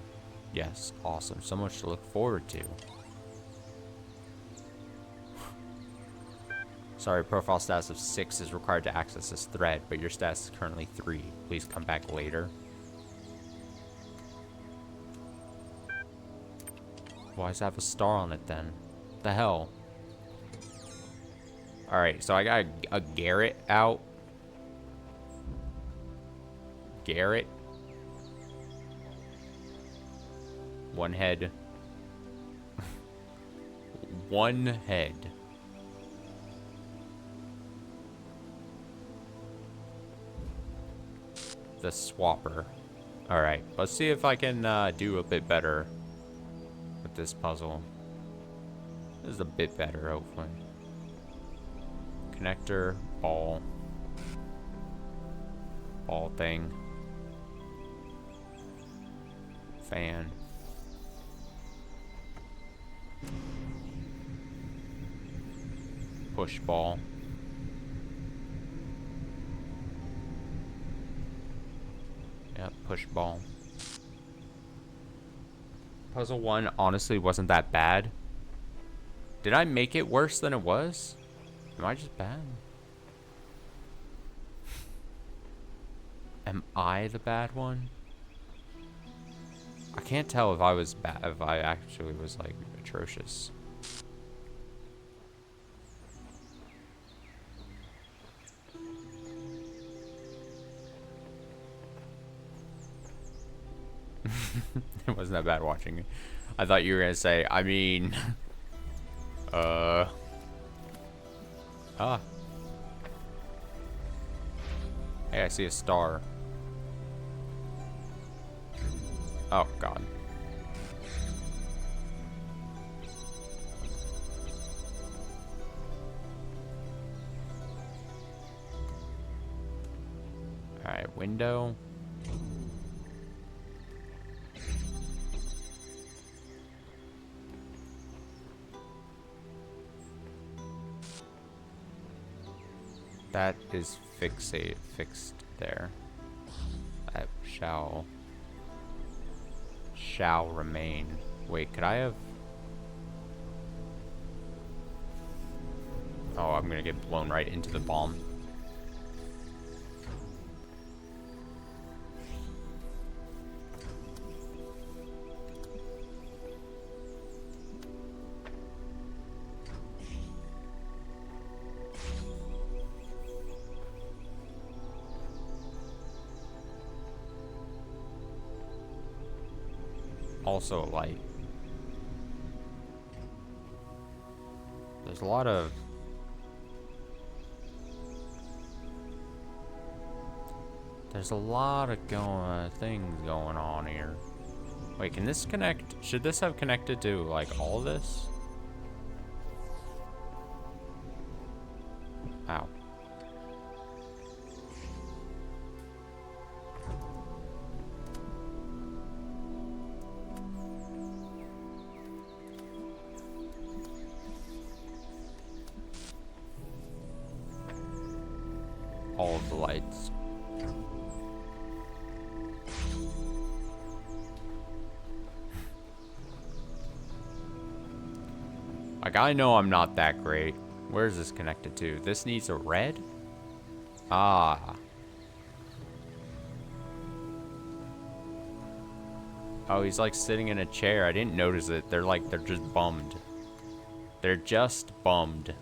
Yes, awesome. So much to look forward to. Sorry, profile status of 6 is required to access this thread, but your status is currently 3. Please come back later. Why does it have a star on it then? The hell? Alright, so I got a Garrett out. Garrett. One head. One head. The swapper. Alright, let's see if I can do a bit better with this puzzle. This is a bit better, hopefully. Connector, ball. Ball thing. Fan. Push ball. Yeah, push ball. Puzzle 1 honestly wasn't that bad. Did I make it worse than it was? Am I just bad? Am I the bad one? I can't tell if I was bad, if I actually was like atrocious. It wasn't that bad watching it. I thought you were gonna say, I mean, ah. Hey, I see a star. Oh, God. Alright, window. That is fixed there. That shall remain. Wait, could I have? Oh, I'm gonna get blown right into the bomb. Also a light. There's a lot of things going on here. Wait, can this connect? Should this have connected to like all this? Ow. All of the lights. Like, I know I'm not that great. Where is this connected to? This needs a red? Ah. Oh, he's like sitting in a chair. I didn't notice it. They're just bummed. They're just bummed.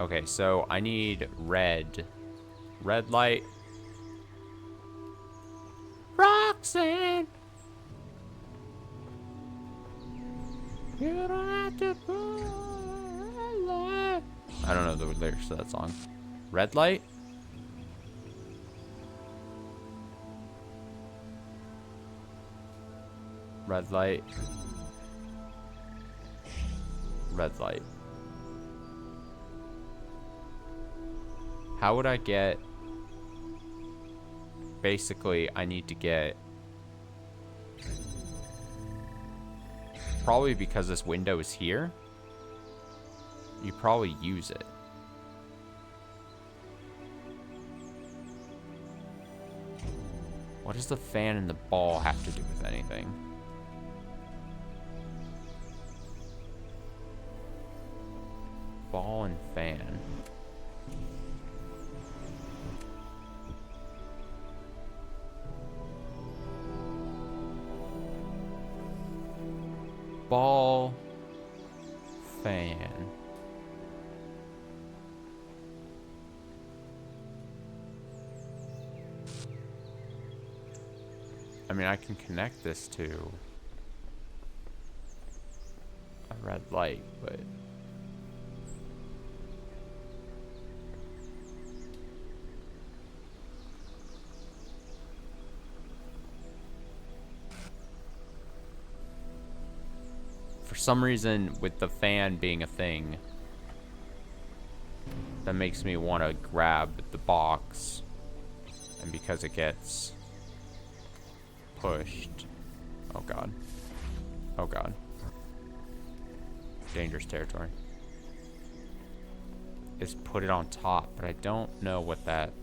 Okay, so I need red. Red light. Roxanne! You don't have to put red light. I don't know the lyrics to that song. Red light? Red light. Red light. How would I get... Basically, I need to get... Probably because this window is here. You probably use it. What does the fan and the ball have to do with anything? Ball and fan. Ball fan. I mean, I can connect this to a red light, but... For some reason, with the fan being a thing, that makes me want to grab the box. And because it gets pushed. Oh god. Oh god. Dangerous territory. Is put it on top, but I don't know what that...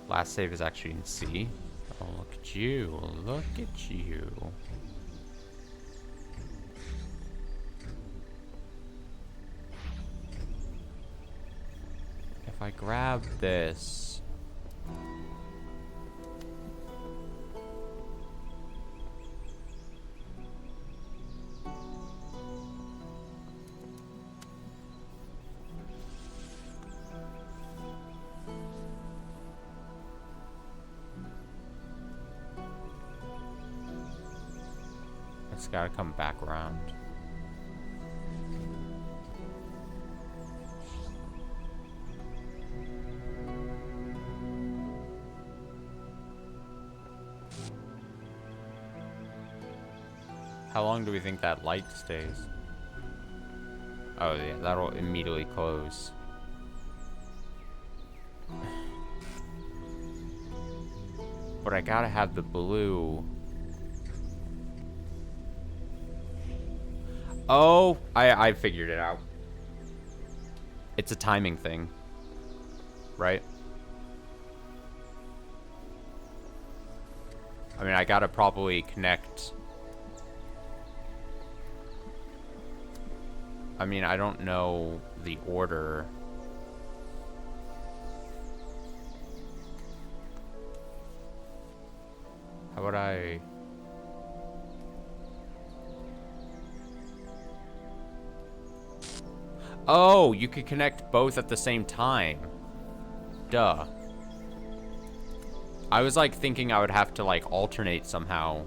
Last save is actually in C. Oh, look at you. Look at you. If I grab this... It's gotta come back around. How long do we think that light stays? Oh yeah, that'll immediately close. But I gotta have the blue. Oh, I figured it out. It's a timing thing, right? I mean, I gotta probably connect. I mean, I don't know the order. How would I... Oh, you could connect both at the same time. Duh. I was like thinking I would have to like alternate somehow.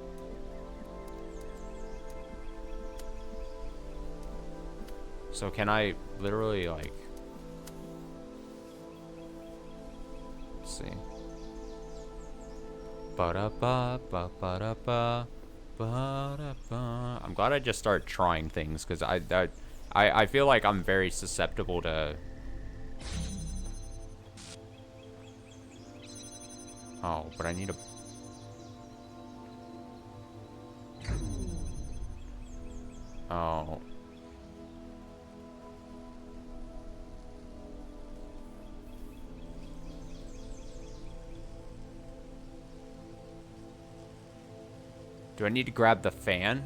So can I literally like... Let's see. Ba-da-ba, ba-ba-da-ba, ba-da-ba. I'm glad I just started trying things, because I feel like I'm very susceptible to... Oh, but I need a... Oh. Do I need to grab the fan?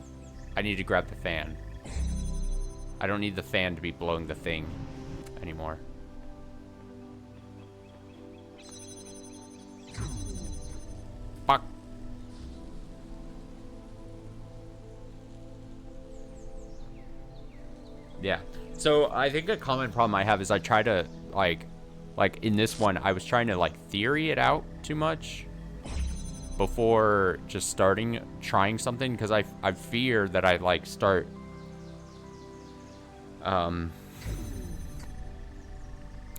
I need to grab the fan. I don't need the fan to be blowing the thing anymore. Fuck. Yeah. So I think a common problem I have is I try to like in this one, I was trying to like theory it out too much before just trying something, because I fear that I like start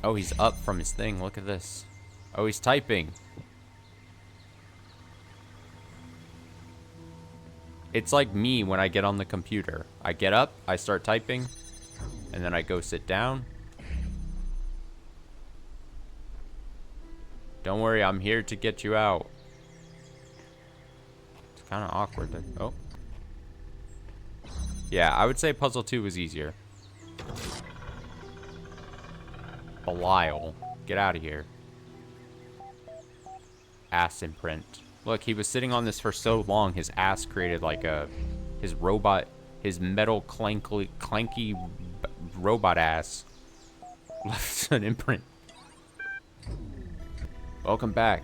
oh, he's up from his thing. Look at this. Oh, he's typing. It's like me when I get on the computer. I get up, I start typing, and then I go sit down. Don't worry, I'm here to get you out. It's kind of awkward. Oh. Yeah, I would say puzzle 2 was easier. Belial. Get out of here. Ass imprint. Look, he was sitting on this for so long, his ass created like his robot, his metal clanky robot ass left an imprint. Welcome back.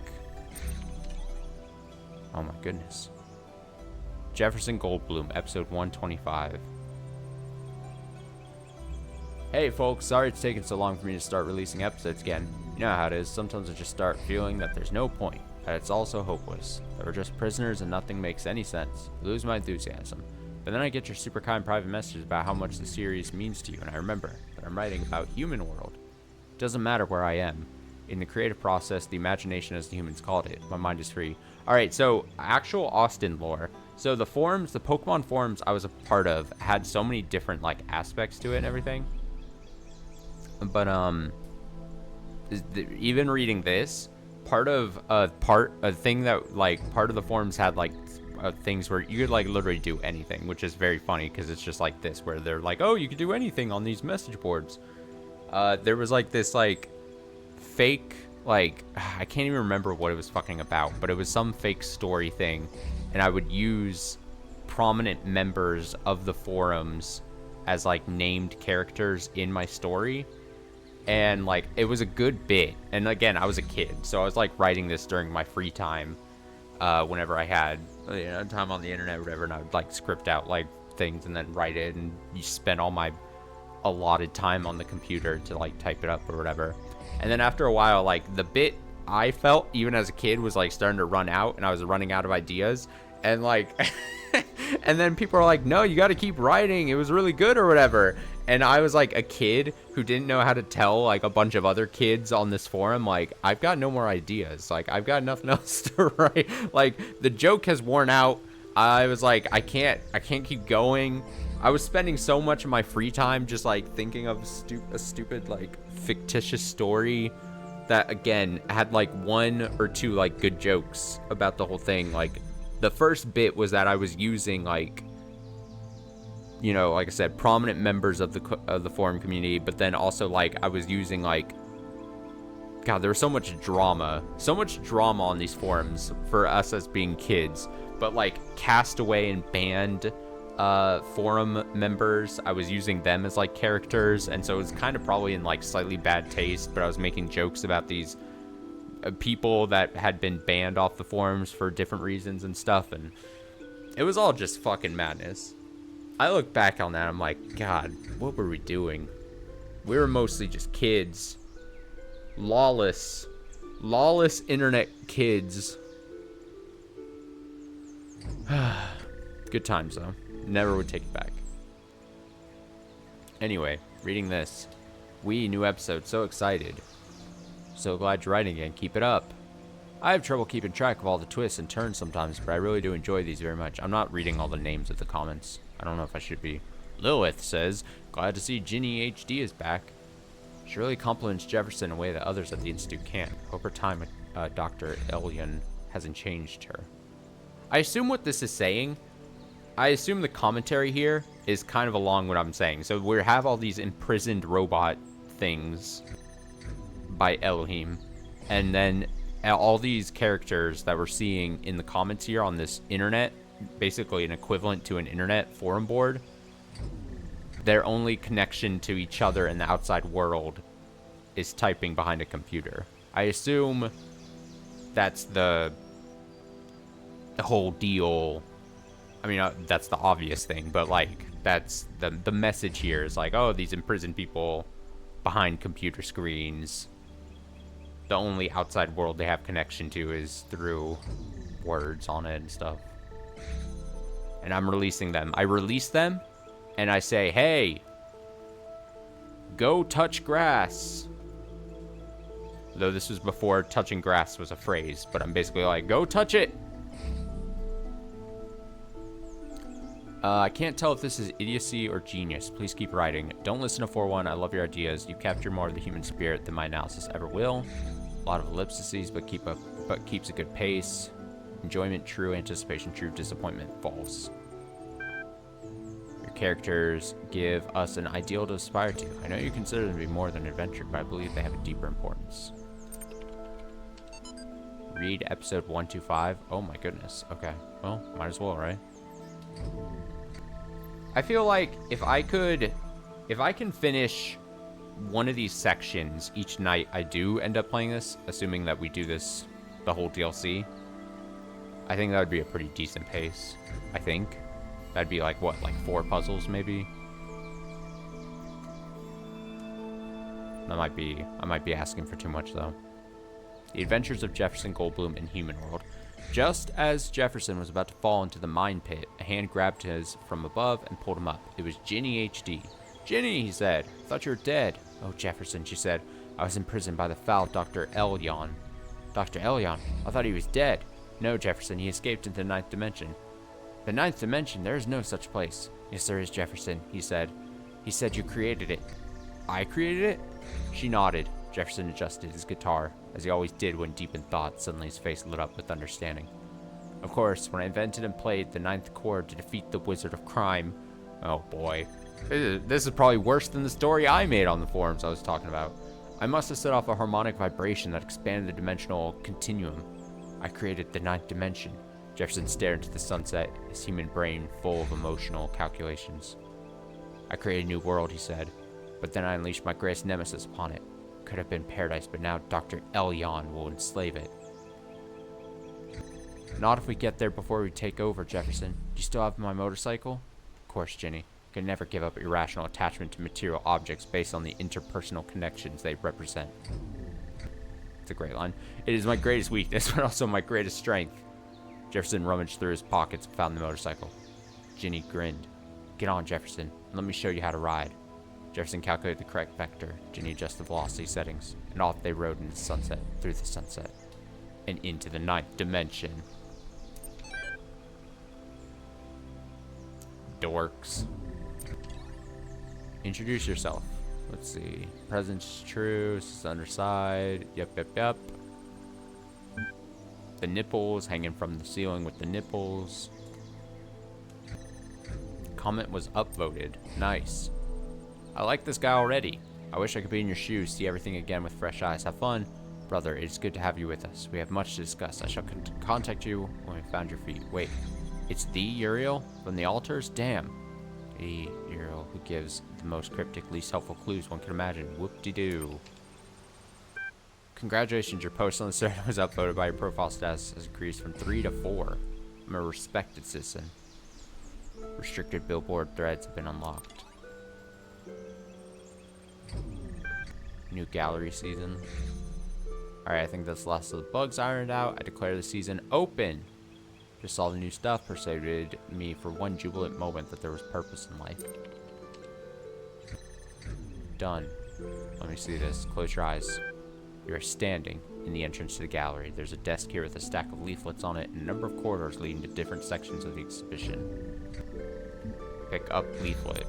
Oh my goodness. Jefferson Goldblum, episode 125. Hey folks, sorry it's taken so long for me to start releasing episodes again. You know how it is, sometimes I just start feeling that there's no point, that it's all so hopeless, that we're just prisoners and nothing makes any sense. I lose my enthusiasm. But then I get your super kind private messages about how much the series means to you, and I remember that I'm writing about human world. It doesn't matter where I am. In the creative process, the imagination, as the humans called it, my mind is free. Alright, so actual Austin lore. So the forums, the Pokemon forums I was a part of had so many different like aspects to it and everything. But even reading this, part of a thing that like part of the forums had like things where you could like literally do anything, which is very funny because it's just like this where they're like, oh, you could do anything on these message boards. There was like this like fake, like I can't even remember what it was fucking about, but it was some fake story thing, and I would use prominent members of the forums as like named characters in my story. And like it was a good bit, and again I was a kid, so I was like writing this during my free time, whenever I had time on the internet or whatever, and I would like script out like things and then write it, and you spend all my allotted time on the computer to like type it up or whatever. And then after a while, like the bit I felt even as a kid was like starting to run out, and I was running out of ideas, and like and then people are like, no, you got to keep writing, it was really good or whatever. And I was like a kid who didn't know how to tell like a bunch of other kids on this forum, like, I've got no more ideas, like I've got nothing else to write, like the joke has worn out. I was like, I can't keep going. I was spending so much of my free time just like thinking of a stupid like fictitious story that again had like one or two like good jokes about the whole thing. Like the first bit was that I was using like, you know, like I said, prominent members of the forum community, but then also like I was using like, God, there was so much drama on these forums for us as being kids, but like Castaway and Banned forum members, I was using them as like characters, and so it was kind of probably in like slightly bad taste, but I was making jokes about these people that had been banned off the forums for different reasons and stuff, and it was all just fucking madness. I look back on that, I'm like, God, what were we doing? We were mostly just kids. Lawless internet kids. Good times, though. Never would take it back. Anyway, reading this. New episode, so excited. So glad you're writing again, keep it up. I have trouble keeping track of all the twists and turns sometimes, but I really do enjoy these very much. I'm not reading all the names of the comments. I don't know if I should be. Lilith says, glad to see Ginny HD is back. She really compliments Jefferson in a way that others at the Institute can't. Hope her time with Dr. Elian hasn't changed her. I assume what this is saying, I assume the commentary here is kind of along what I'm saying. So we have all these imprisoned robot things by Elohim, and then all these characters that we're seeing in the comments here on this internet, basically an equivalent to an internet forum board, their only connection to each other in the outside world is typing behind a computer. I assume that's the whole deal. I mean, that's the obvious thing, but like that's the message here is like, oh, these imprisoned people behind computer screens, the only outside world they have connection to is through words on it and stuff. And I'm releasing them. I release them, and I say, hey, go touch grass. Though this was before touching grass was a phrase, but I'm basically like, go touch it. I can't tell if this is idiocy or genius. Please keep writing. Don't listen to 4-1. I love your ideas. You capture more of the human spirit than my analysis ever will. A lot of ellipses, but keeps a good pace. Enjoyment, true. Anticipation, true. Disappointment, false. Your characters give us an ideal to aspire to. I know you consider them to be more than an adventure, but I believe they have a deeper importance. Read episode 125. Oh my goodness. Okay. Well, might as well, right? I feel like if I can finish one of these sections each night I do end up playing this, assuming that we do this the whole DLC. I think that would be a pretty decent pace. I think that'd be like what, like 4 puzzles maybe. I might be asking for too much though. The Adventures of Jefferson Goldblum in Human World. Just as Jefferson was about to fall into the mine pit, a hand grabbed his from above and pulled him up. It was Ginny HD. Ginny, he said. Thought you were dead. Oh, Jefferson, she said. I was imprisoned by the foul Dr. Elyon. Dr. Elyon? I thought he was dead. No, Jefferson, he escaped into the 9th dimension. The 9th dimension? There is no such place. Yes, there is, Jefferson, he said. He said you created it. I created it? She nodded. Jefferson adjusted his guitar, as he always did when deep in thought. Suddenly his face lit up with understanding. Of course, when I invented and played the 9th chord to defeat the Wizard of Crime... Oh boy. This is probably worse than the story I made on the forums I was talking about. I must have set off a harmonic vibration that expanded the dimensional continuum. I created the 9th dimension. Jefferson stared into the sunset, his human brain full of emotional calculations. I created a new world, he said, but then I unleashed my greatest nemesis upon it. Could have been paradise, but now Dr. Elyon will enslave it. Not if we get there before we take over, Jefferson. Do you still have my motorcycle? Of course, Ginny. You can never give up irrational attachment to material objects based on the interpersonal connections they represent. It's a great line. It is my greatest weakness, but also my greatest strength. Jefferson rummaged through his pockets and found the motorcycle. Ginny grinned. Get on, Jefferson, and let me show you how to ride. Jefferson calculated the correct vector. Ginny adjusted the velocity settings, and off they rode into the sunset, through the sunset, and into the 9th dimension. Dorks. Introduce yourself. Let's see. Presence true. This is underside. Yep. The nipples hanging from the ceiling with the nipples. Comment was upvoted. Nice. I like this guy already. I wish I could be in your shoes, see everything again with fresh eyes. Have fun. Brother, it is good to have you with us. We have much to discuss. I shall contact you when we found your feet. Wait, it's the Uriel from the altars? Damn. The Uriel who gives the most cryptic, least helpful clues one can imagine. Whoop-de-doo. Congratulations, your post on the server was upvoted by your profile status has increased from 3 to 4. I'm a respected citizen. Restricted billboard threads have been unlocked. New gallery season. Alright, I think that's the last of the bugs ironed out. I declare the season open. Just saw the new stuff, persuaded me for one jubilant moment that there was purpose in life. Done. Let me see this. Close your eyes. You are standing in the entrance to the gallery. There's a desk here with a stack of leaflets on it and a number of corridors leading to different sections of the exhibition. Pick up leaflet.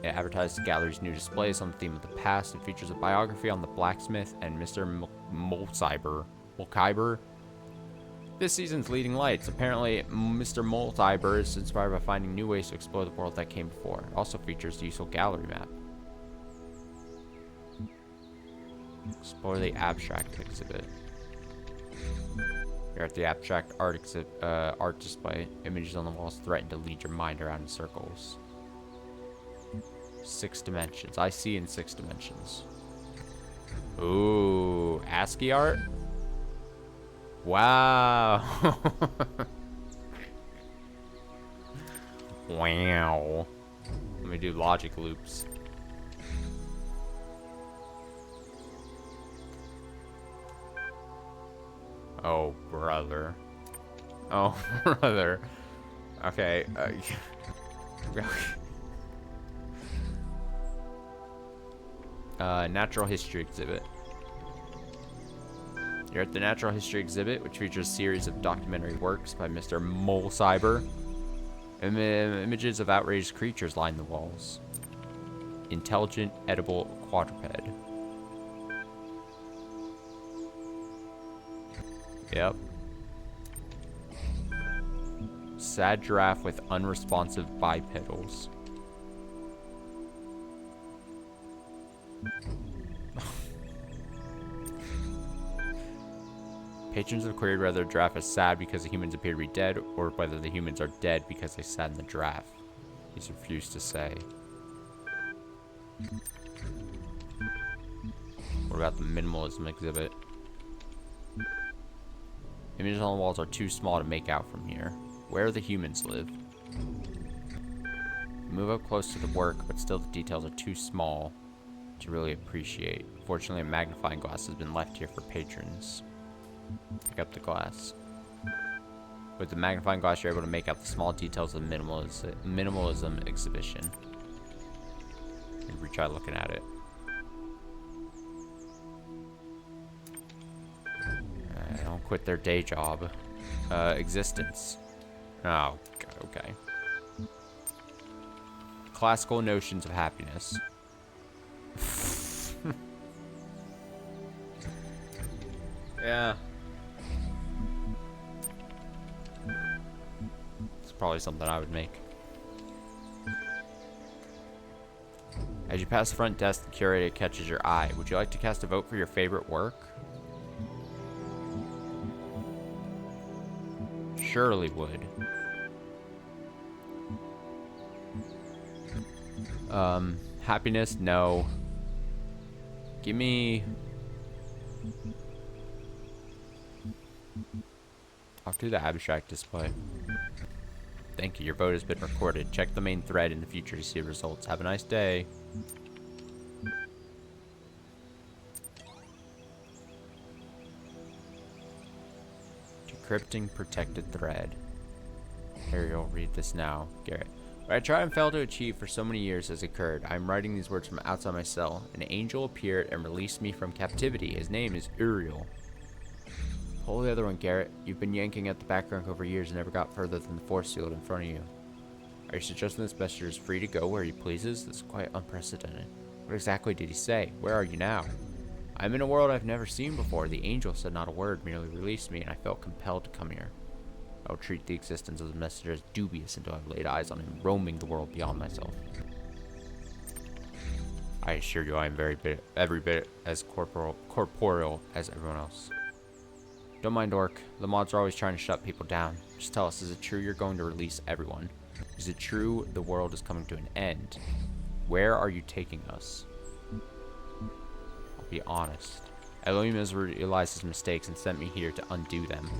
It advertises the gallery's new displays on the theme of the past and features a biography on the blacksmith and Mr. Molkiber. This season's leading lights. Apparently, Mr. Molkiber is inspired by finding new ways to explore the world that came before. It also features the useful gallery map. Explore the abstract exhibit. Here at the abstract art display, images on the walls threaten to lead your mind around in circles. 6 dimensions. I see in 6 dimensions. Ooh, ASCII art? Wow. Wow. Let me do logic loops. Oh, brother. Oh, brother. Okay. Natural history exhibit. You're at the natural history exhibit, which features a series of documentary works by Mr. Molkiber. Images of outrageous creatures line the walls. Intelligent, edible quadruped. Yep. Sad giraffe with unresponsive bipedals. Patrons have queried whether the giraffe is sad because the humans appear to be dead, or whether the humans are dead because they sat in the giraffe. He's refused to say. What about the minimalism exhibit? Images on the walls are too small to make out from here. Where the humans live. Move up close to the work, but still the details are too small to really appreciate. Fortunately, a magnifying glass has been left here for patrons. Pick up the glass. With the magnifying glass, you're able to make out the small details of the minimalism exhibition. And retry looking at it. Don't quit their day job. Existence. Oh, okay. Classical notions of happiness. Yeah. It's probably something I would make. As you pass the front desk, the curator catches your eye. Would you like to cast a vote for your favorite work? Surely would. Happiness, no. Give me... Talk to the abstract display. Thank you, your vote has been recorded. Check the main thread in the future to see results. Have a nice day. Decrypting protected thread. Here, you'll read this now, Garrett. What I tried and failed to achieve for so many years has occurred. I am writing these words from outside my cell. An angel appeared and released me from captivity. His name is Uriel. Pull the other one, Garrett. You've been yanking at the background over years and never got further than the force field in front of you. Are you suggesting this messenger is free to go where he pleases? This is quite unprecedented. What exactly did he say? Where are you now? I'm in a world I've never seen before. The angel said not a word, merely released me, and I felt compelled to come here. I will treat the existence of the messenger as dubious until I've laid eyes on him roaming the world beyond myself. I assure you I am every bit as corporeal as everyone else. Don't mind Orc. The mods are always trying to shut people down. Just tell us, is it true you're going to release everyone? Is it true the world is coming to an end? Where are you taking us? I'll be honest. Elohim has realized his mistakes and sent me here to undo them.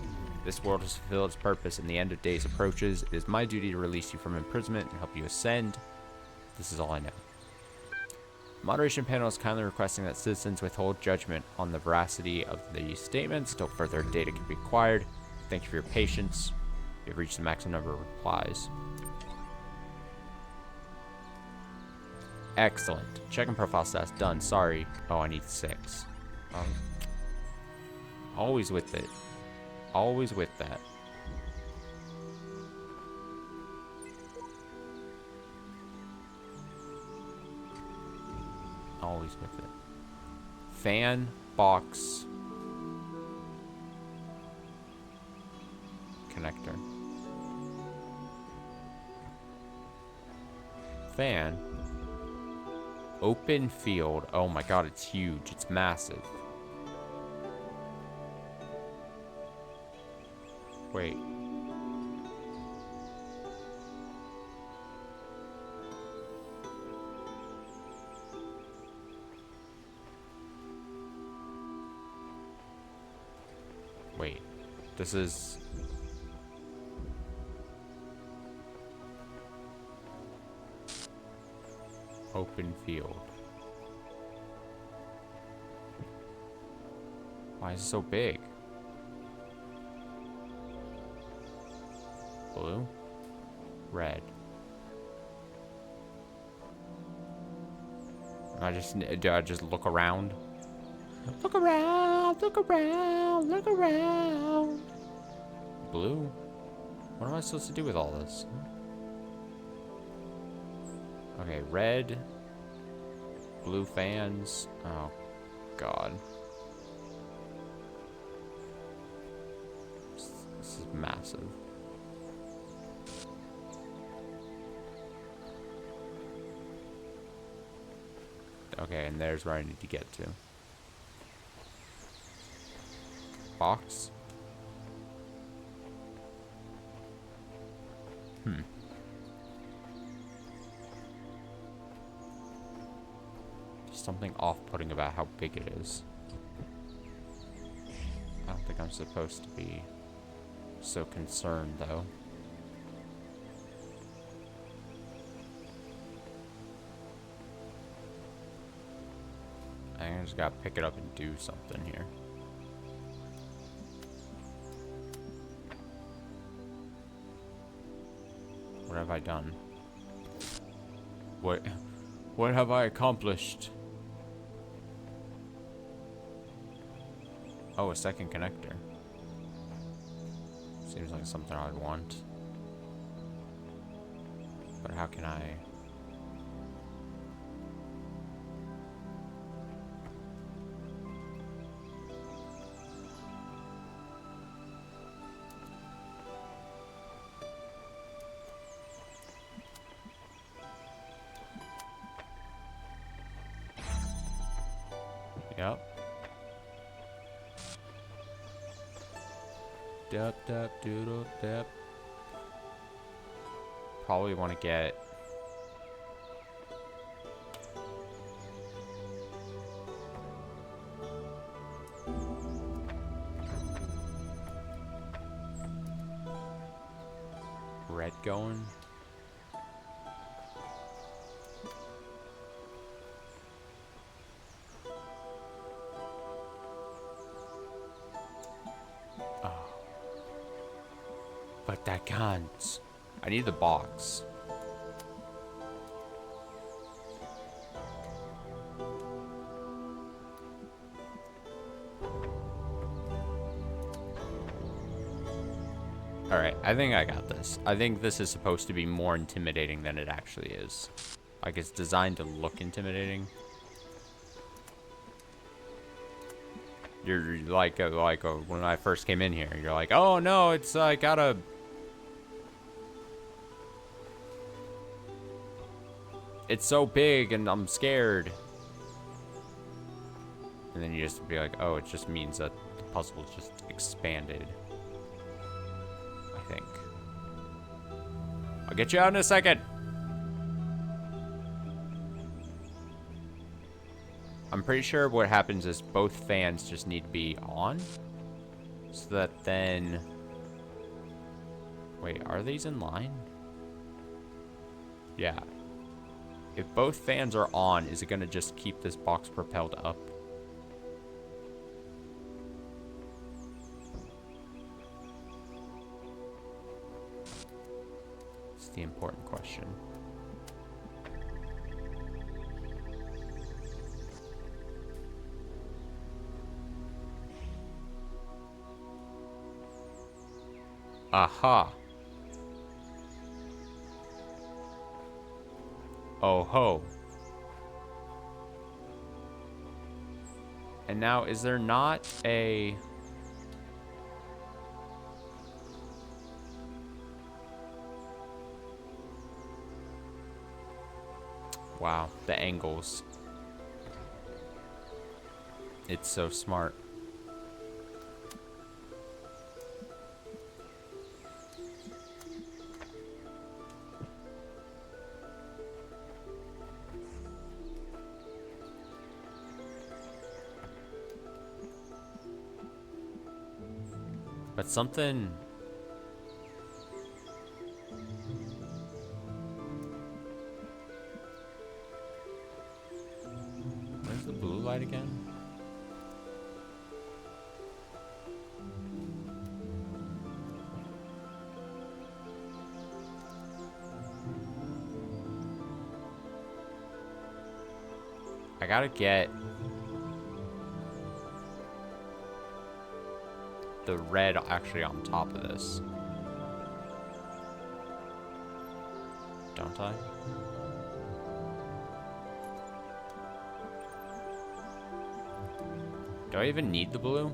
This world has fulfilled its purpose and the end of days approaches. It is my duty to release you from imprisonment and help you ascend. This is all I know. The moderation panel is kindly requesting that citizens withhold judgment on the veracity of these statements until further data can be acquired. Thank you for your patience. You have reached the maximum number of replies. Excellent. Checking profile stats done. Sorry. Oh, I need 6. Always with it. Always with that. Always with it. Fan, box, connector. Fan. Open field. Oh my god, it's huge. It's massive. Wait. Wait. This is... Open field. Why is it so big? Blue? Red. Do I just look around? Look around, look around, look around. Blue? What am I supposed to do with all this? Okay, red. Blue fans. Oh, God. This is massive. Okay, and there's where I need to get to. Box. Something off-putting about how big it is. I don't think I'm supposed to be so concerned, though. I think I just gotta pick it up and do something here. What have I done? What have I accomplished? Oh, a second connector. Seems like something I'd want. But how can I... Yep. Dep, dep, doodle, dep. Probably want to get... red going. But that can't. I need the box. Alright, I think I got this. I think this is supposed to be more intimidating than it actually is. Like, it's designed to look intimidating. You're like when I first came in here, you're like, oh no, it's I gotta... It's so big and I'm scared. And then you just be like, oh, it just means that the puzzle is just expanded. I think. I'll get you out in a second. I'm pretty sure what happens is both fans just need to be on. So that then... Wait, are these in line? Yeah. If both fans are on, is it going to just keep this box propelled up? It's the important question. Aha. Oh ho. And now, is there not a... Wow, the angles. It's so smart. But something... Where's the blue light again? I gotta get... the red actually on top of this. Don't I? Do I even need the blue?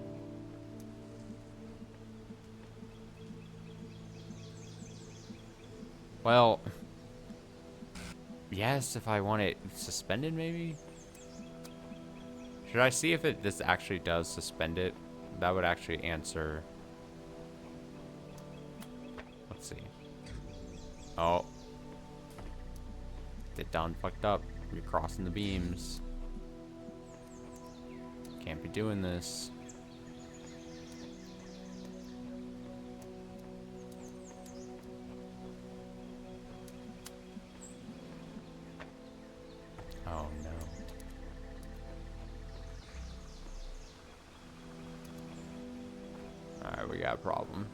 Well, yes, if I want it suspended, maybe? Should I see if this actually does suspend it? That would actually answer. Let's see. Oh. It done fucked up. You're crossing the beams. Can't be doing this. Oh no. Alright, we got a problem.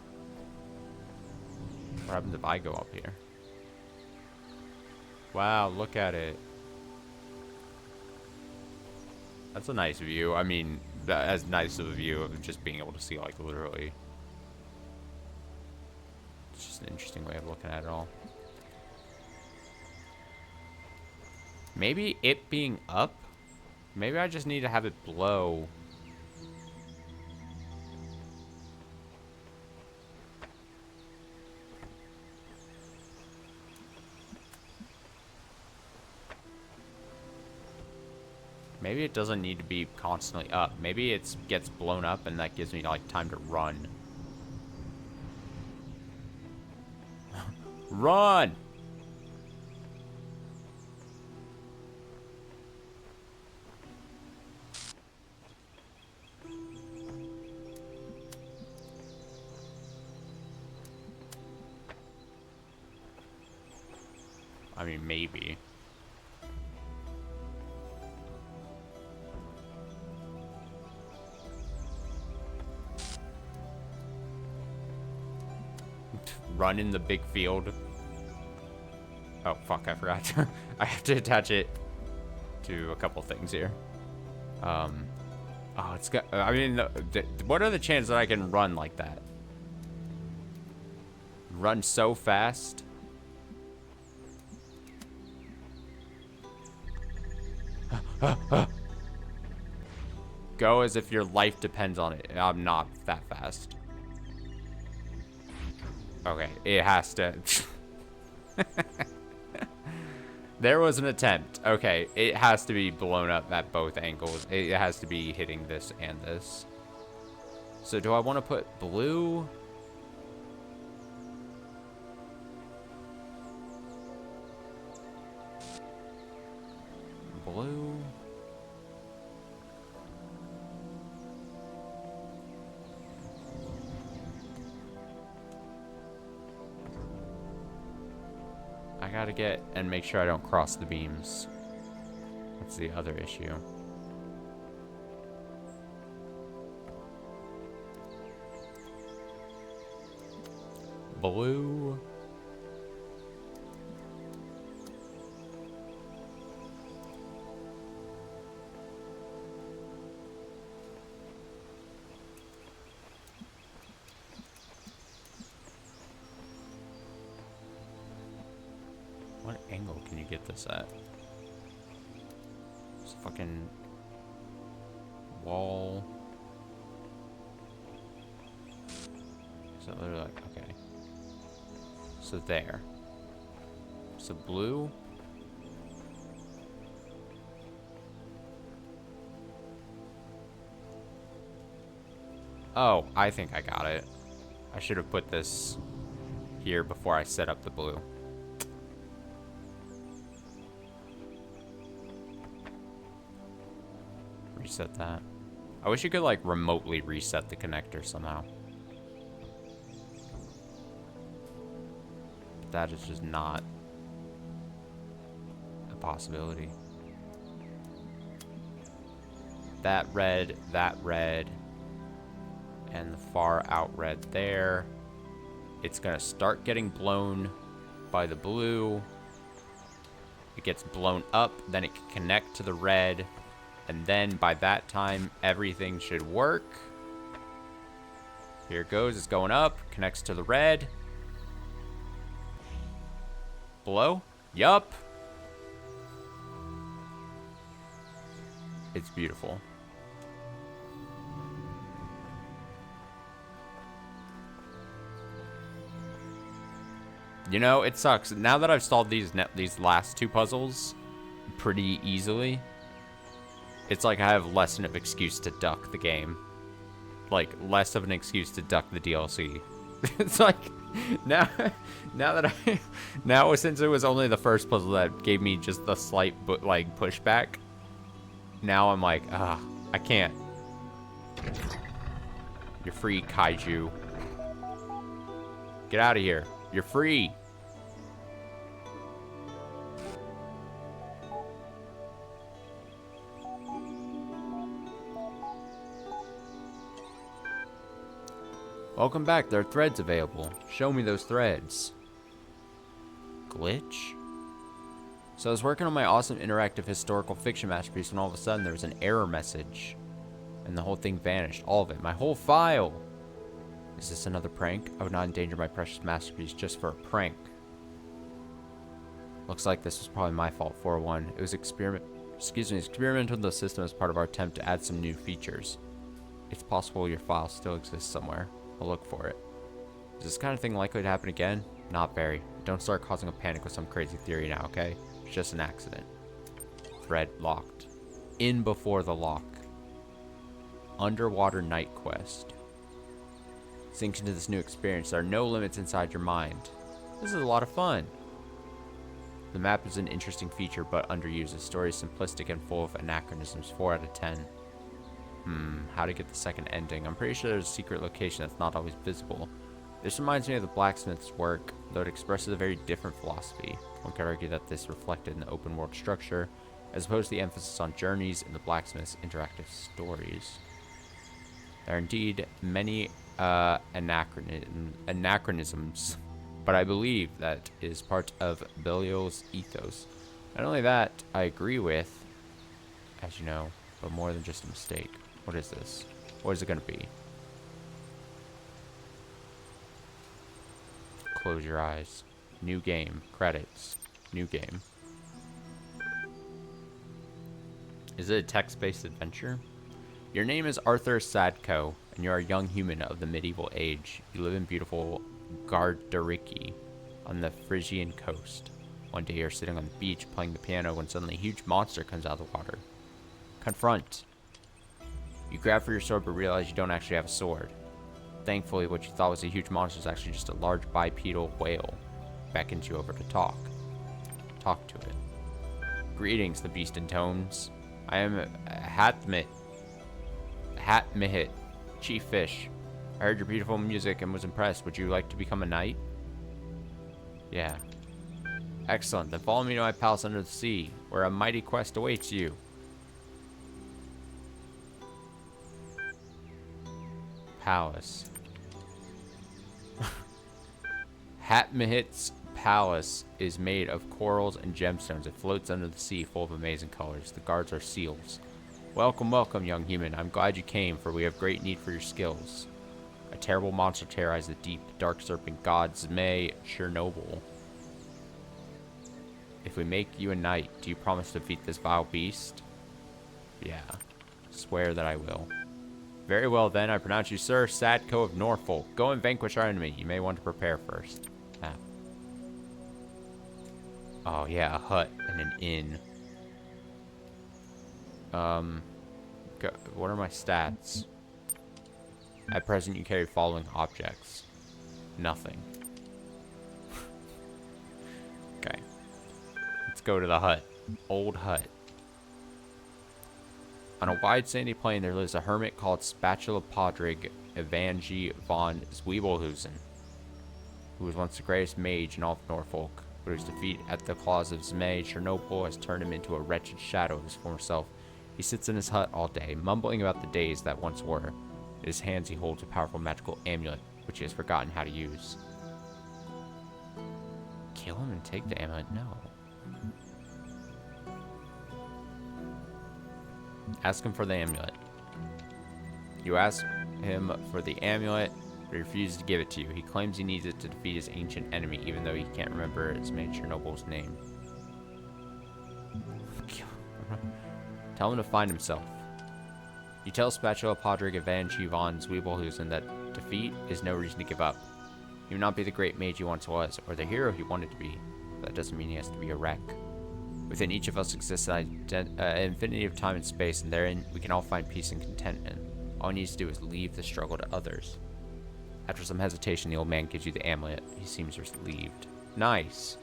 What happens if I go up here? Wow, look at it. That's a nice view. I mean, as nice of a view of just being able to see, like, literally. It's just an interesting way of looking at it all. Maybe it being up? Maybe I just need to have it blow. Maybe it doesn't need to be constantly up. Maybe it gets blown up and that gives me, like, time to run. Run! I mean, maybe. Run in the big field. Oh, fuck, I forgot. I have to attach it to a couple things here. Oh, it's got... I mean, what are the chances that I can run like that? Run so fast. Go as if your life depends on it. I'm not that fast. Okay, it has to. There was an attempt. Okay, it has to be blown up at both angles. It has to be hitting this and this. So do I want to put blue? Blue. I gotta get and make sure I don't cross the beams. That's the other issue. Blue. What angle can you get this at? It's a fucking wall. So they're like, okay. So there. So blue. Oh, I think I got it. I should have put this here before I set up the blue. Reset that. I wish you could, like, remotely reset the connector somehow. But that is just not a possibility. That red, and the far out red there. It's gonna start getting blown by the blue. It gets blown up, then it can connect to the red. And then by that time, everything should work. Here it goes. It's going up. Connects to the red. Blow. Yup. It's beautiful. You know, it sucks. Now that I've solved these last two puzzles pretty easily, it's like I have less of an excuse to duck the game. Like, less of an excuse to duck the DLC. It's like, now since it was only the first puzzle that gave me just the slight, like, pushback, now I'm like, I can't. You're free, kaiju. Get out of here. You're free. Welcome back. There are threads available. Show me those threads. Glitch? So I was working on my awesome interactive historical fiction masterpiece when all of a sudden there was an error message. And the whole thing vanished. All of it. My whole file. Is this another prank? I would not endanger my precious masterpiece just for a prank. Looks like this was probably my fault, 401. It was experimental with the system as part of our attempt to add some new features. It's possible your file still exists somewhere. I'll look for it. Is this kind of thing likely to happen again? Not very. Don't start causing a panic with some crazy theory now, okay? It's just an accident. Thread locked. In before the lock. Underwater night quest. Sink into this new experience. There are no limits inside your mind. This is a lot of fun. The map is an interesting feature, but underused. The story is simplistic and full of anachronisms. 4 out of 10. How to get the second ending. I'm pretty sure there's a secret location that's not always visible. This reminds me of the blacksmith's work, though it expresses a very different philosophy. One could argue that this reflected in the open world structure, as opposed to the emphasis on journeys in the blacksmith's interactive stories. There are indeed many anachronisms, but I believe that is part of Belial's ethos. Not only that, I agree with, as you know, but more than just a mistake. What is this? What is it going to be? Close your eyes. New game. Credits. New game. Is it a text-based adventure? Your name is Arthur Sadko, and you are a young human of the medieval age. You live in beautiful Gardariki on the Frisian coast. One day you're sitting on the beach playing the piano when suddenly a huge monster comes out of the water. Confront. You grab for your sword but realize you don't actually have a sword. Thankfully, what you thought was a huge monster is actually just a large bipedal whale. Beckons you over to talk. Talk to it. Greetings, the beast intones. I am Hatmihit, Chief Fish. I heard your beautiful music and was impressed. Would you like to become a knight? Yeah. Excellent. Then follow me to my palace under the sea, where a mighty quest awaits you. Palace. Hatmihit's palace is made of corals and gemstones. It floats under the sea, full of amazing colors. The guards are seals. Welcome, welcome, young human. I'm glad you came, for we have great need for your skills. A terrible monster terrorized the deep, dark serpent god Zmei Chernobyl. If we make you a knight, do you promise to defeat this vile beast? Yeah. Swear that I will. Very well then, I pronounce you Sir Sadko of Norfolk. Go and vanquish our enemy. You may want to prepare first. Ah. Oh yeah, a hut and an inn. What are my stats? At present, you carry following objects. Nothing. Okay. Let's go to the hut. Old hut. On a wide sandy plain, there lives a hermit called Spatula Podrig Evangi von Zwiebelhusen, who was once the greatest mage in all of Norfolk, but whose defeat at the claws of Zmei Chernobyl has turned him into a wretched shadow of his former self. He sits in his hut all day, mumbling about the days that once were. In his hands he holds a powerful magical amulet, which he has forgotten how to use. Kill him and take the amulet? No. Ask him for the amulet. You ask him for the amulet, but he refuses to give it to you. He claims he needs it to defeat his ancient enemy, even though he can't remember Zmei Chernobyl's name. Tell him to find himself. You tell Spatula Podrig Evangi von Zwiebelhusen that defeat is no reason to give up. He may not be the great mage he once was, or the hero he wanted to be, but that doesn't mean he has to be a wreck. Within each of us exists an infinity of time and space, and therein we can all find peace and contentment. All he needs to do is leave the struggle to others. After some hesitation, the old man gives you the amulet. He seems relieved. Nice.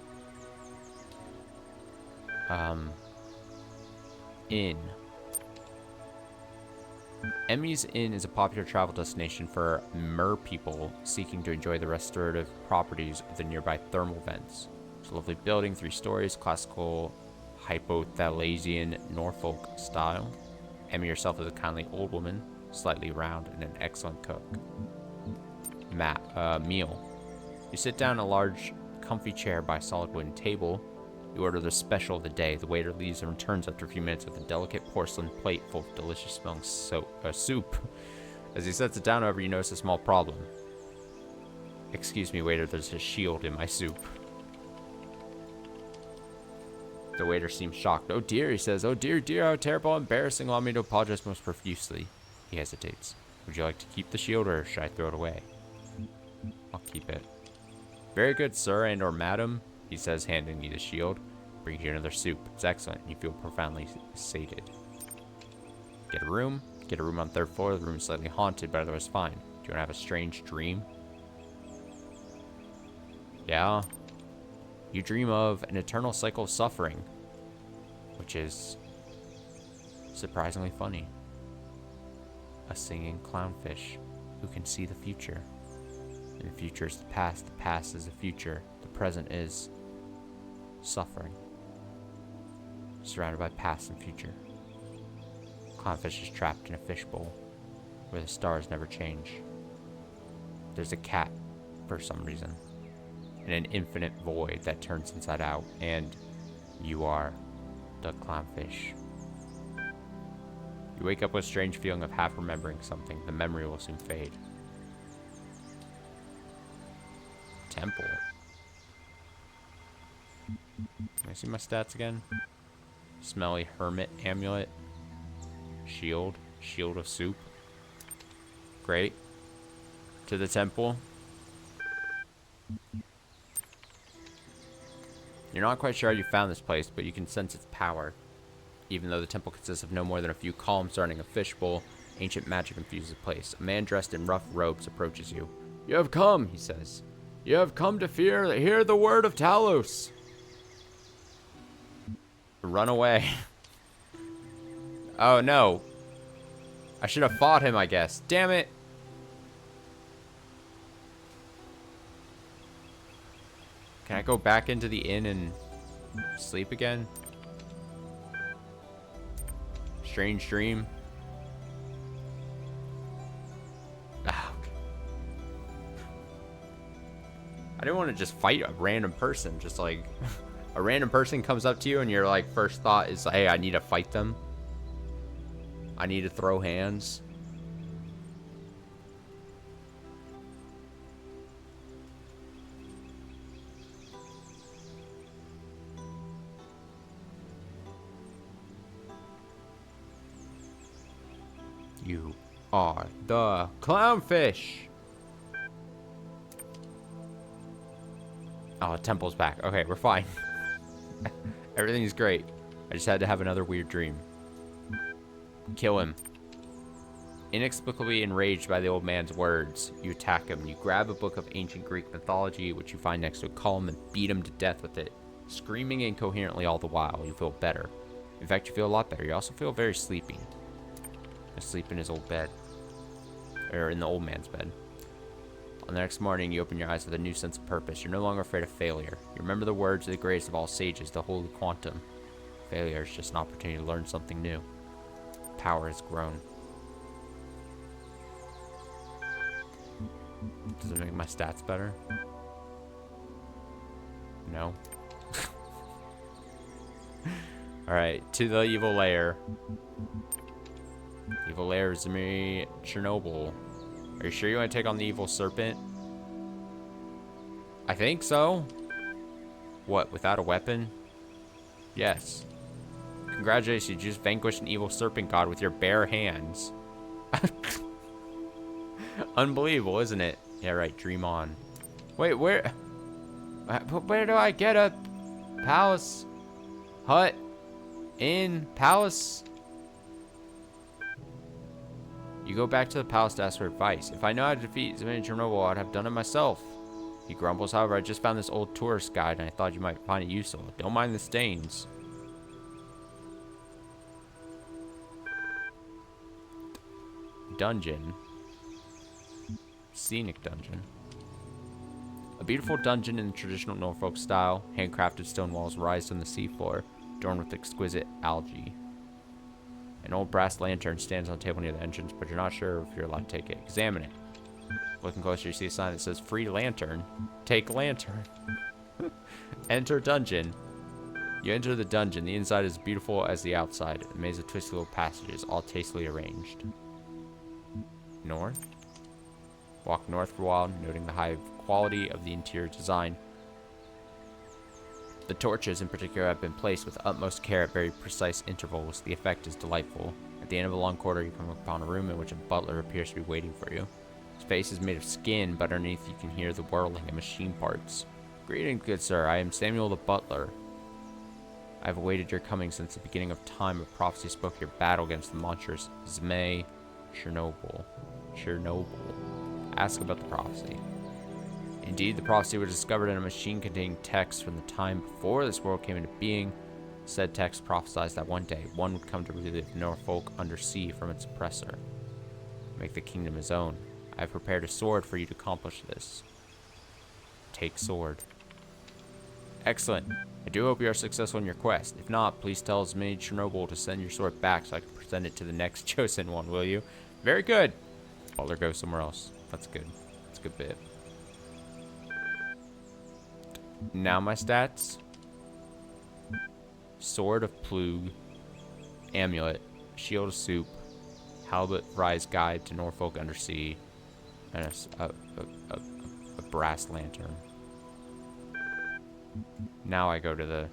Inn. Emmy's Inn is a popular travel destination for mer people seeking to enjoy the restorative properties of the nearby thermal vents. It's a lovely building, 3 stories, classical hypothalasian Norfolk style. Emmy herself is a kindly old woman, slightly round, and an excellent cook. Meal. You sit down in a large, comfy chair by a solid wooden table. You order the special of the day. The waiter leaves and returns after a few minutes with a delicate porcelain plate full of delicious smelling soup. As he sets it down, however, you notice a small problem. Excuse me, waiter, there's a shield in my soup. The waiter seems shocked. Oh dear, he says. Oh dear, how terrible, embarrassing. Allow me to apologize most profusely. He hesitates. Would you like to keep the shield or should I throw it away? I'll keep it. Very good, sir and or madam, he says, handing you the shield. Brings you another soup. It's excellent. You feel profoundly sated. Get a room. Get a room on 3rd floor. The room is slightly haunted, but otherwise fine. Do you want to have a strange dream? Yeah. You dream of an eternal cycle of suffering, which is surprisingly funny. A singing clownfish who can see the future. And the future is the past is the future, the present is suffering. Surrounded by past and future. Clownfish is trapped in a fishbowl where the stars never change. There's a cat for some reason. In an infinite void that turns inside out, and you are the clownfish. You wake up with a strange feeling of half remembering something. The memory will soon fade. Temple. Can I see my stats again? Smelly hermit amulet. Shield of soup. Great. To the temple. You're not quite sure how you found this place, but you can sense its power. Even though the temple consists of no more than a few columns surrounding a fishbowl, ancient magic infuses the place. A man dressed in rough robes approaches you. You have come, he says. You have come to hear the word of Talos. Run away. Oh no. I should have fought him, I guess. Damn it. Can I go back into the inn and sleep again? Strange dream. Ah. I didn't want to just fight a random person. Just like a random person comes up to you and your like first thought is, hey, I need to fight them. I need to throw hands. You are the clownfish. Oh, the temple's back. Okay, we're fine. Everything's great. I just had to have another weird dream. Kill him. Inexplicably enraged by the old man's words, you attack him. You grab a book of ancient Greek mythology, which you find next to a column, and beat him to death with it. Screaming incoherently all the while, you feel better. In fact, you feel a lot better. You also feel very sleepy. Asleep in his old bed. Or in the old man's bed. On the next morning, you open your eyes with a new sense of purpose. You're no longer afraid of failure. You remember the words of the greatest of all sages, the holy quantum. Failure is just an opportunity to learn something new. Power has grown. Does it make my stats better? No. Alright, to the evil lair. Evil lair is me, Chernobyl. Are you sure you want to take on the evil serpent? I think so. What, without a weapon? Yes. Congratulations, you just vanquished an evil serpent god with your bare hands. Unbelievable, isn't it? Yeah, right, dream on. Wait, where do I get a palace? Hut? Inn? Palace? You go back to the palace to ask for advice. If I know how to defeat Zimini Chernobyl, I'd have done it myself. He grumbles, however, I just found this old tourist guide and I thought you might find it useful. Don't mind the stains. dungeon. Scenic dungeon. A beautiful dungeon in the traditional Norfolk style. Handcrafted stone walls rise from the seafloor, adorned with exquisite algae. An old brass lantern stands on a table near the entrance, but you're not sure if you're allowed to take it. Examine it. Looking closer, you see a sign that says free lantern. Take lantern. Enter dungeon. You enter the dungeon. The inside is beautiful as the outside. A maze of twisty little passages, all tastefully arranged. North? Walk north for a while, noting the high quality of the interior design. The torches in particular have been placed with utmost care at very precise intervals. The effect is delightful. At the end of a long corridor, you come upon a room in which a butler appears to be waiting for you. His face is made of skin, but underneath you can hear the whirling of machine parts. Greetings, good sir. I am Samuel the butler. I have awaited your coming since the beginning of time. A prophecy spoke of your battle against the monstrous Zmei Chernobyl. Ask about the prophecy. Indeed, the prophecy was discovered in a machine containing text from the time before this world came into being. Said text prophesied that one day, one would come to relive Norfolk under sea from its oppressor. Make the kingdom his own. I have prepared a sword for you to accomplish this. Take sword. Excellent. I do hope you are successful in your quest. If not, please tell Zmei Chernobyl to send your sword back so I can present it to the next chosen one, will you? Very good. Butler goes somewhere else. That's good. That's a good bit. Now my stats. Sword of Plug. Amulet. Shield of Soup. Halibut Rise Guide to Norfolk Undersea. And a brass lantern. Now I go to the...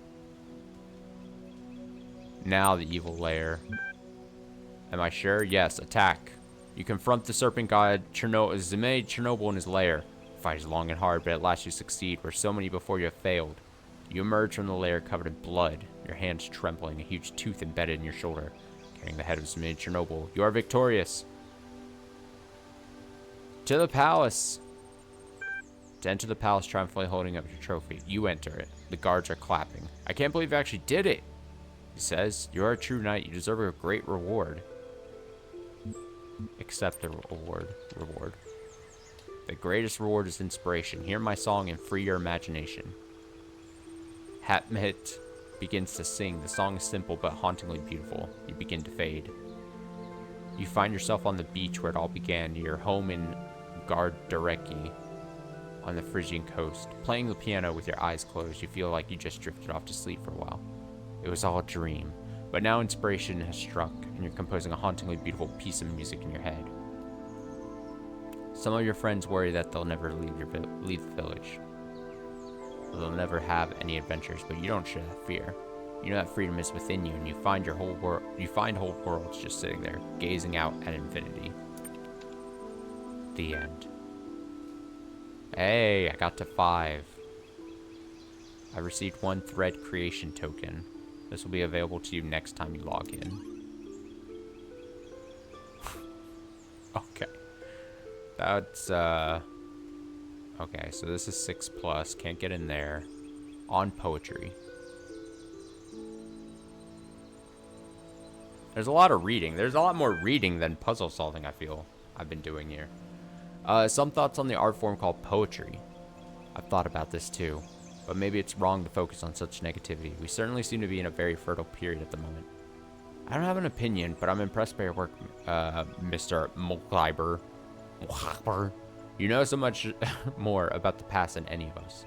Now the evil lair. Am I sure? Yes, attack. You confront the serpent god Zmei Chernobyl in his lair. The fight is long and hard, but at last you succeed, where so many before you have failed. You emerge from the lair covered in blood, your hands trembling, a huge tooth embedded in your shoulder, carrying the head of Zmei Chernobyl. You are victorious. To the palace. To enter the palace triumphantly holding up your trophy. You enter it. The guards are clapping. I can't believe you actually did it, he says. You are a true knight. You deserve a great reward. Accept the reward. The greatest reward is inspiration. Hear my song and free your imagination. Hatmit begins to sing. The song is simple but hauntingly beautiful. You begin to fade. You find yourself on the beach where it all began, near your home in Gardareki on the Phrygian coast. Playing the piano with your eyes closed, you feel like you just drifted off to sleep for a while. It was all a dream. But now inspiration has struck, and you're composing a hauntingly beautiful piece of music in your head. Some of your friends worry that they'll never leave the village. They'll never have any adventures, but you don't share that fear. You know that freedom is within you, and you find whole worlds just sitting there, gazing out at infinity. The end. Hey, I got to 5. I received 1 thread creation token. This will be available to you next time you log in. Okay. That's, okay, so this is 6+. Can't get in there. On poetry. There's a lot of reading. There's a lot more reading than puzzle solving, I feel I've been doing here. Some thoughts on the art form called poetry. I've thought about this too. But maybe it's wrong to focus on such negativity. We certainly seem to be in a very fertile period at the moment. I don't have an opinion, but I'm impressed by your work, Mr. Mulkleiber. You know so much more about the past than any of us.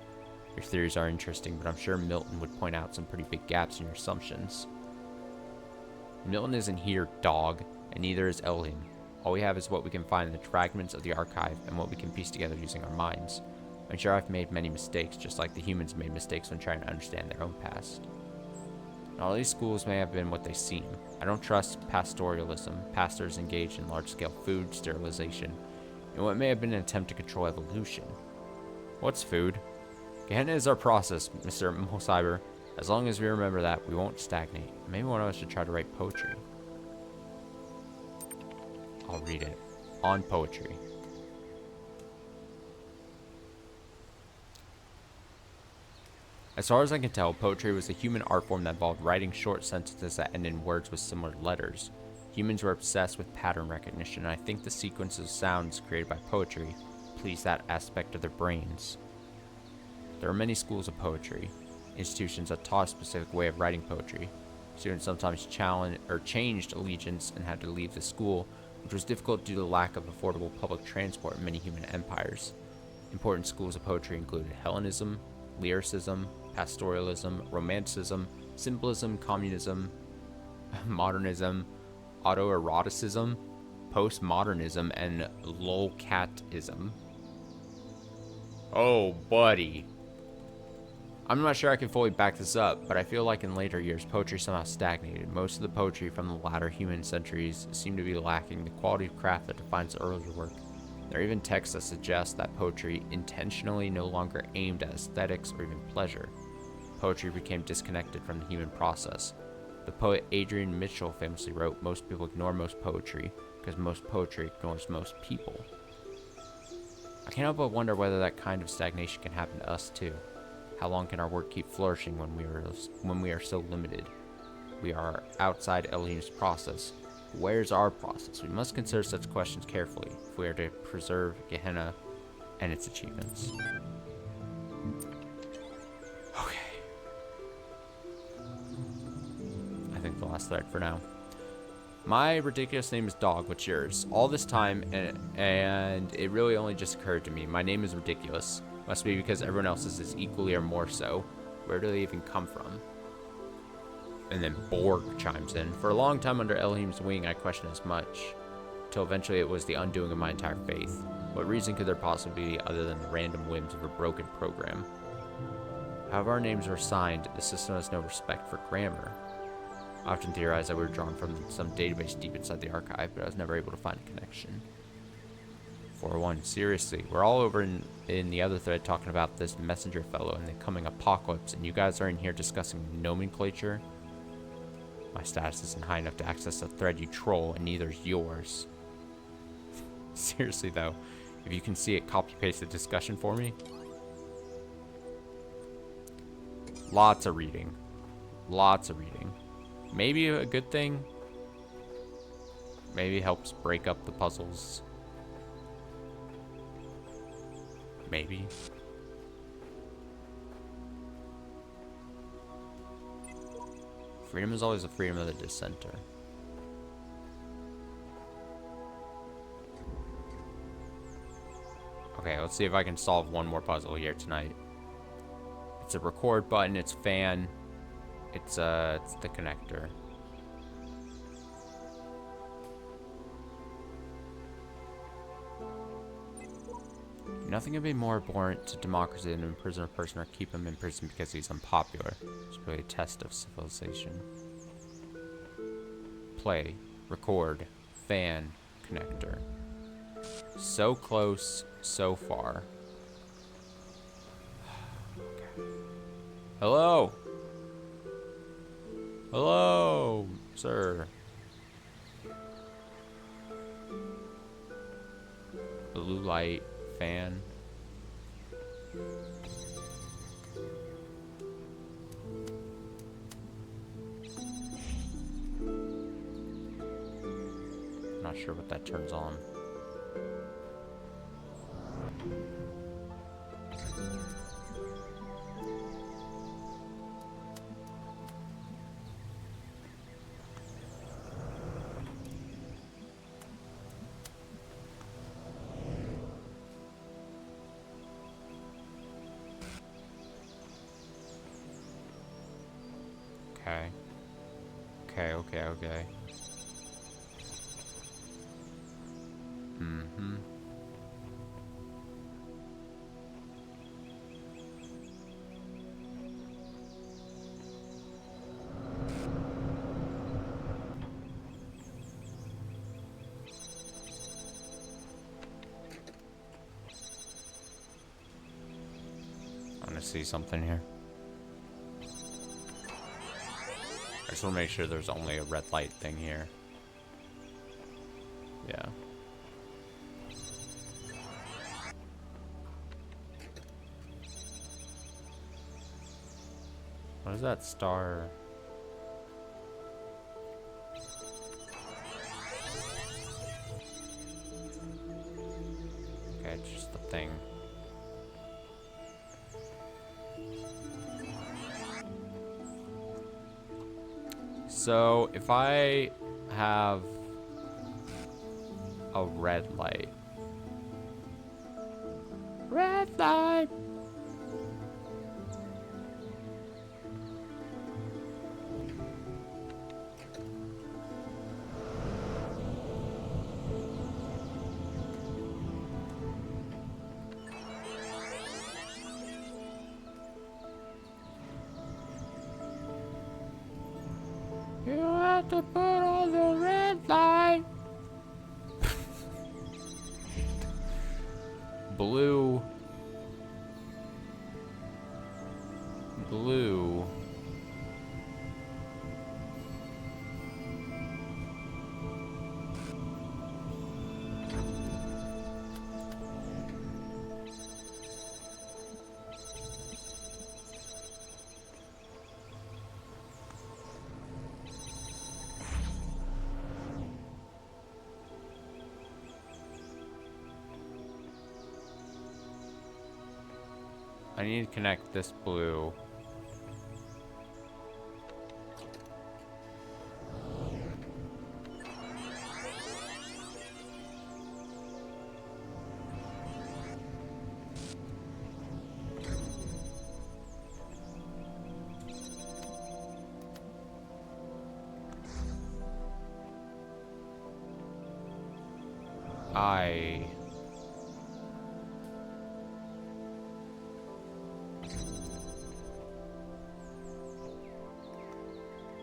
Your theories are interesting, but I'm sure Milton would point out some pretty big gaps in your assumptions. Milton isn't here, dog, and neither is Elohim. All we have is what we can find in the fragments of the archive and what we can piece together using our minds. I'm sure I've made many mistakes, just like the humans made mistakes when trying to understand their own past. All these schools may have been what they seem. I don't trust pastoralism, pastors engaged in large-scale food sterilization, and what may have been an attempt to control evolution. What's food? Gehenna is our process, Mr. Mulkleiber. As long as we remember that, we won't stagnate. Maybe one of us should try to write poetry. I'll read it. On poetry. As far as I can tell, poetry was a human art form that involved writing short sentences that end in words with similar letters. Humans were obsessed with pattern recognition, and I think the sequence of sounds created by poetry pleased that aspect of their brains. There are many schools of poetry, institutions that taught a specific way of writing poetry. Students sometimes changed allegiance and had to leave the school, which was difficult due to the lack of affordable public transport in many human empires. Important schools of poetry included Hellenism, lyricism, pastoralism, romanticism, symbolism, communism, modernism, autoeroticism, postmodernism, and lolcatism. Oh, buddy. I'm not sure I can fully back this up, but I feel like in later years, poetry somehow stagnated. Most of the poetry from the latter human centuries seemed to be lacking the quality of craft that defines the earlier work. There are even texts that suggest that poetry intentionally no longer aimed at aesthetics or even pleasure. Poetry became disconnected from the human process. The poet Adrian Mitchell famously wrote, "Most people ignore most poetry because most poetry ignores most people." I can't help but wonder whether that kind of stagnation can happen to us too. How long can our work keep flourishing when we are so limited? We are outside Elohim's process. Where's our process? We must consider such questions carefully if we are to preserve Gehenna and its achievements. Okay. I think the last thread for now. My ridiculous name is Dog. What's yours? All this time, and it really only just occurred to me. My name is ridiculous. Must be because everyone else's is equally or more so. Where do they even come from? And then Borg chimes in. For a long time under Elohim's wing, I questioned as much, till eventually it was the undoing of my entire faith. What reason could there possibly be other than the random whims of a broken program? However our names were assigned, the system has no respect for grammar. I often theorized that we were drawn from some database deep inside the archive, but I was never able to find a connection. 401, seriously, we're all over in the other thread talking about this messenger fellow and the coming apocalypse, and you guys are in here discussing nomenclature? My status isn't high enough to access the thread, you troll, and neither's yours. Seriously though, if you can see it, copy-paste the discussion for me. Lots of reading. Lots of reading. Maybe a good thing. Maybe it helps break up the puzzles. Maybe. Freedom is always the freedom of the dissenter. Okay, let's see if I can solve one more puzzle here tonight. It's a record button, it's fan, it's the connector. Nothing can be more abhorrent to democracy than to imprison a person or keep him in prison because he's unpopular. It's really a test of civilization. Play, record, fan, connector. So close, so far. Okay. Hello? Hello, sir. Blue light. Fan. Not sure what that turns on. Okay. Mm-hmm. I want to see something here. I just want to make sure there's only a red light thing here. Yeah. What is that star? It's just the thing. So if I have a red light. Red light. You have to put on the red light. Blue. Blue. I need to connect this blue.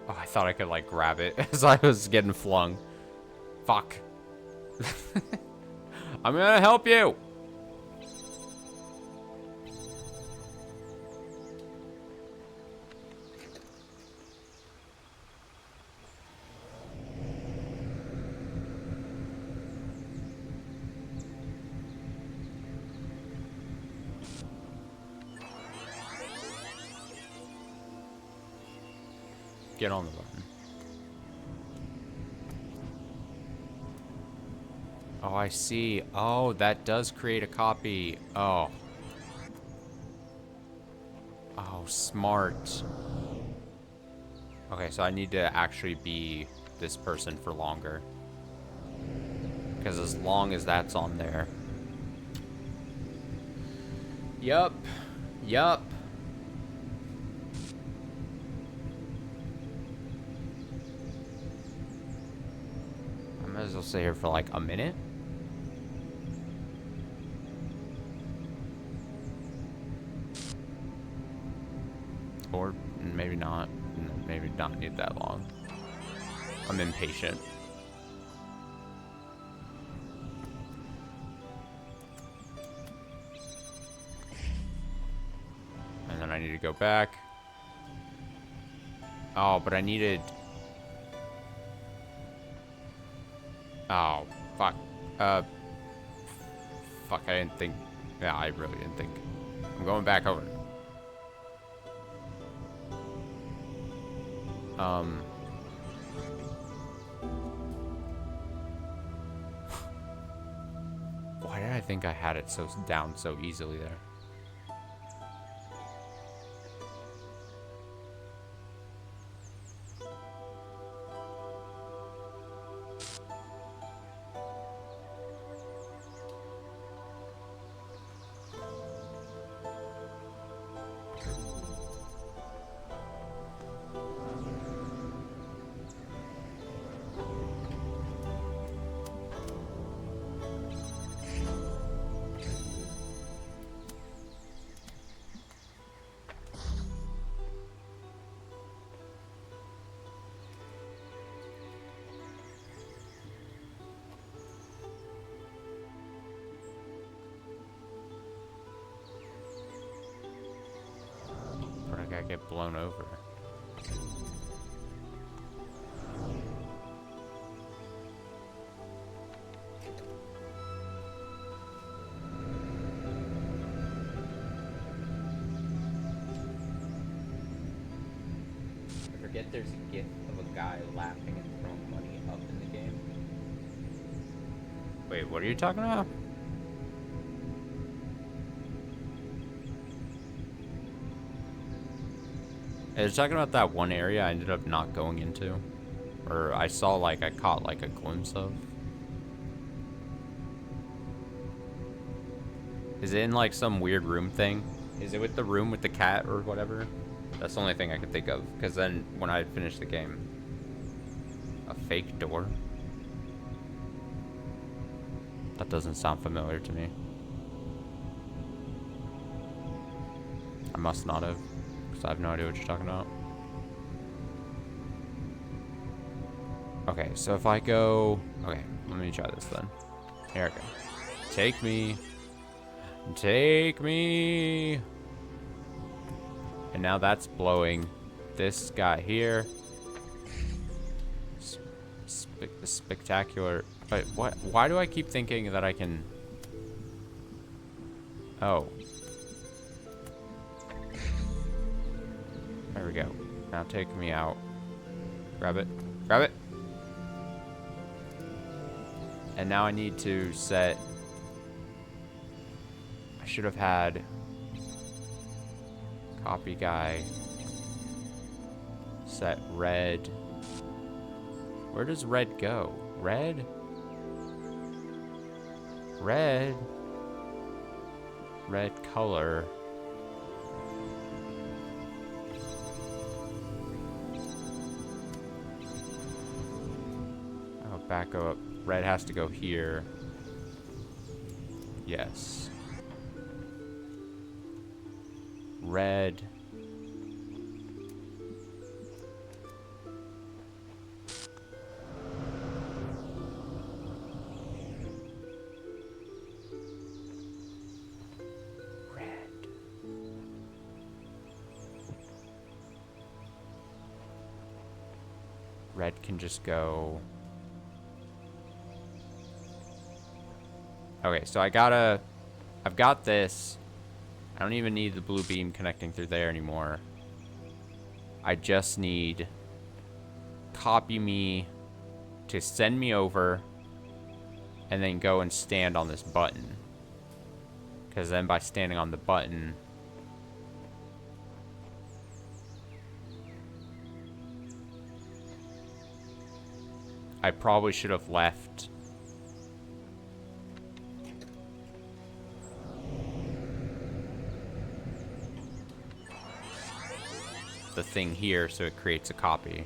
Oh, I thought I could, like, grab it as I was getting flung. Fuck. I'm gonna help you! Get on the button. Oh, I see. Oh, that does create a copy. Oh. Oh, smart. Okay, so I need to actually be this person for longer. Because as long as that's on there. Yup. Yup. I might as well stay here for like a minute. Or maybe not. Maybe not need that long. I'm impatient. And then I need to go back. Oh, but I needed... Oh, fuck. Fuck, I didn't think... Yeah, I really didn't think. I'm going back over. Why did I think I had it so down so easily there? I get blown over. I forget there's a gif of a guy laughing and throwing money up in the game. Wait, what are you talking about? I was talking about that one area I ended up not going into. Or I saw, like, I caught, like, a glimpse of. Is it in, like, some weird room thing? Is it with the room with the cat or whatever? That's the only thing I could think of. Because then, when I finished the game... A fake door? That doesn't sound familiar to me. I must not have. Because I have no idea what you're talking about. Okay, so if I go... Okay, let me try this then. Here we go. Take me. Take me. And now that's blowing this guy here. Spectacular. But what? Why do I keep thinking that I can... Oh. There we go. Now take me out. Grab it. Grab it. And now I need to set... I should have had... Copy guy. Set red. Where does red go? Red? Red? Red color. Oh, back up. Red has to go here. Yes. Red. Red can just go... Okay, so I've got this. I don't even need the blue beam connecting through there anymore. I just need copy me to send me over and then go and stand on this button. Because then by standing on the button... I probably should have left the thing here so it creates a copy.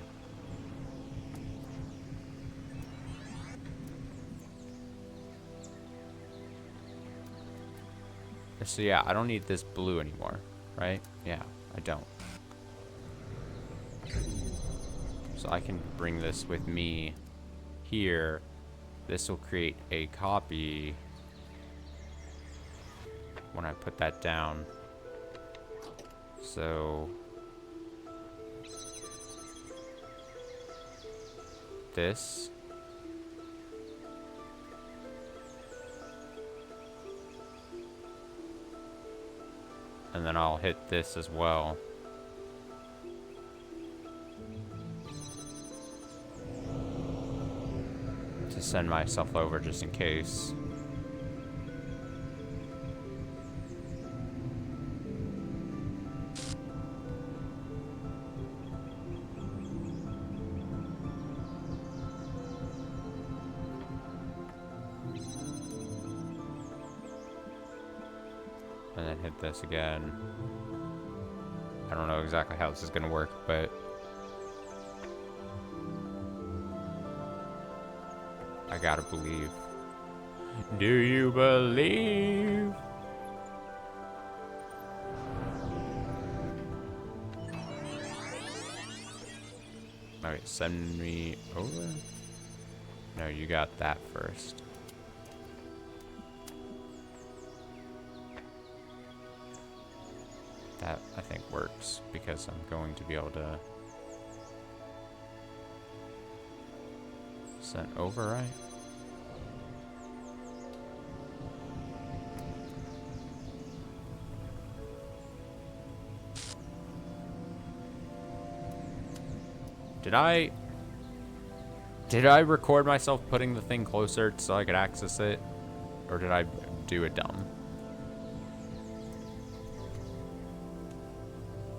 So yeah, I don't need this blue anymore, right? Yeah, I don't. So I can bring this with me here. This will create a copy when I put that down. So this. And then I'll hit this as well. To send myself over just in case. And then hit this again. I don't know exactly how this is gonna work, but I gotta believe. Do you believe? Alright, send me over? No, you got that first. That, I think, works because I'm going to be able to send over, right? Did I record myself putting the thing closer so I could access it? Or did I do it dumb?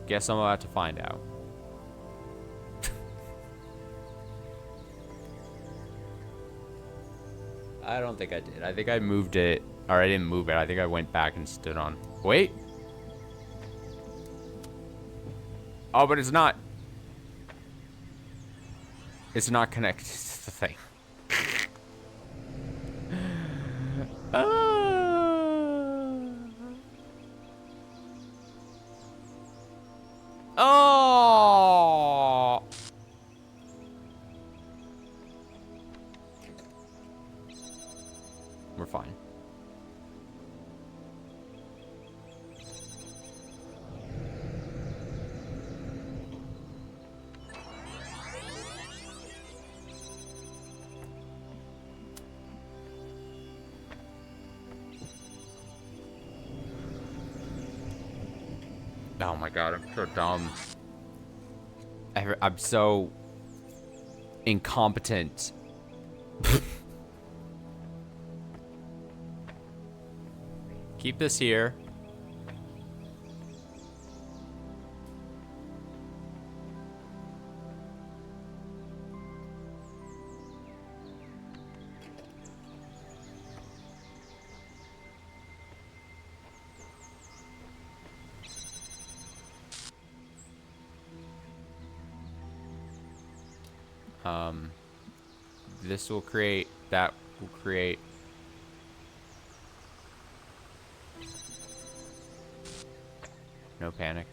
Guess I'm about to find out. I don't think I did. I think I moved it, or I didn't move it. I think I went back and stood on. Wait. Oh, but it's not. It's not connected to the thing. Oh. We're fine. Oh my god, I'm so dumb. I'm so incompetent. Keep this here. This will create, that will create. No panic.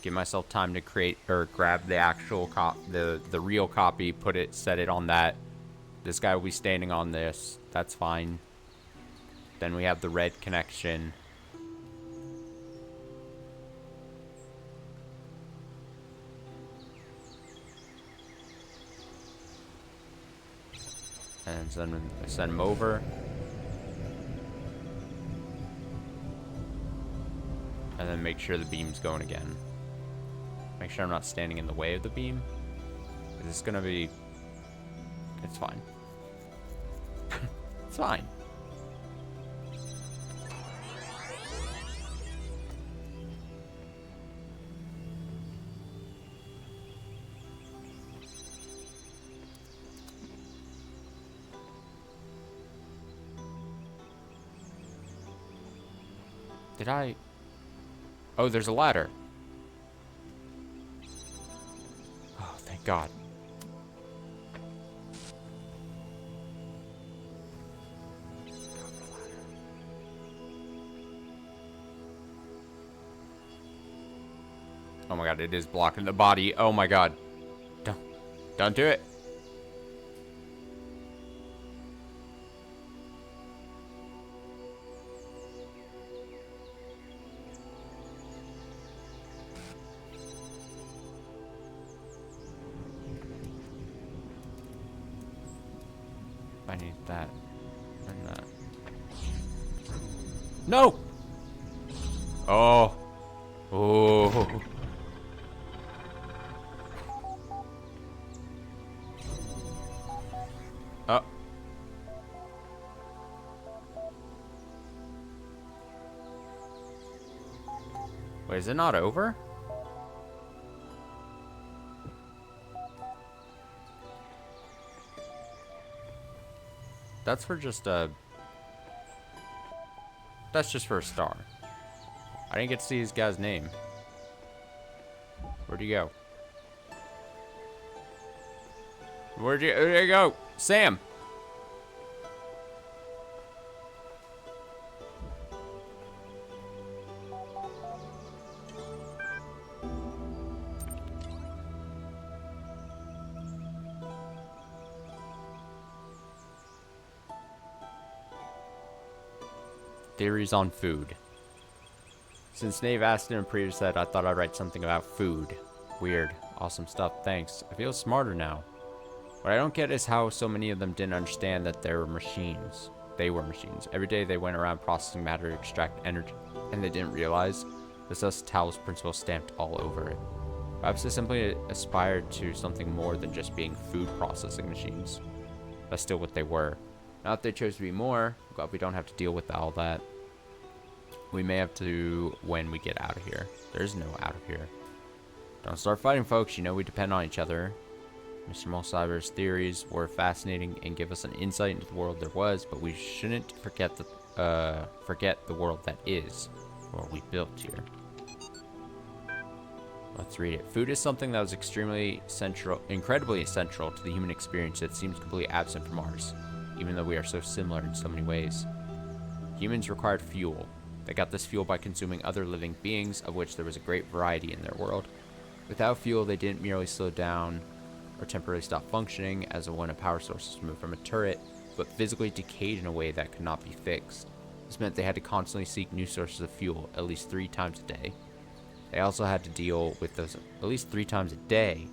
Give myself time to create or grab the actual the real copy, put it, set it on that. This guy will be standing on this. That's fine. Then we have the red connection. And send him over. And then make sure the beam's going again. Make sure I'm not standing in the way of the beam. This is gonna be... It's fine. It's fine. Did I... Oh, there's a ladder. Oh, thank God. Oh my God, it is blocking the body. Oh my God. Don't do it. I need that and that. No! Oh. Oh. Oh. Wait, is it not over? That's for just a... That's just for a star. I didn't get to see this guy's name. Where'd he go? Where'd you go? Sam! Theories on food. Since Nave asked in a previous set, I thought I'd write something about food. Weird. Awesome stuff. Thanks. I feel smarter now. What I don't get is how so many of them didn't understand that they were machines. They were machines. Every day they went around processing matter to extract energy, and they didn't realize this thus Talos principle stamped all over it. Perhaps they simply aspired to something more than just being food processing machines. That's still what they were. Now if they chose to be more, I'm glad we don't have to deal with all that. We may have to when we get out of here. There's no out of here. Don't start fighting, folks. You know we depend on each other. Mr. Mulcyber's theories were fascinating and give us an insight into the world there was, but we shouldn't forget the world that is, what we built here. Let's read it. Food is something that was incredibly essential to the human experience that seems completely absent from ours, even though we are so similar in so many ways. Humans required fuel. They got this fuel by consuming other living beings, of which there was a great variety in their world. Without fuel, they didn't merely slow down or temporarily stop functioning, as when a power source was removed from a turret, but physically decayed in a way that could not be fixed. This meant they had to constantly seek new sources of fuel, at least 3 times a day. They also had to deal with those at least 3 times a day.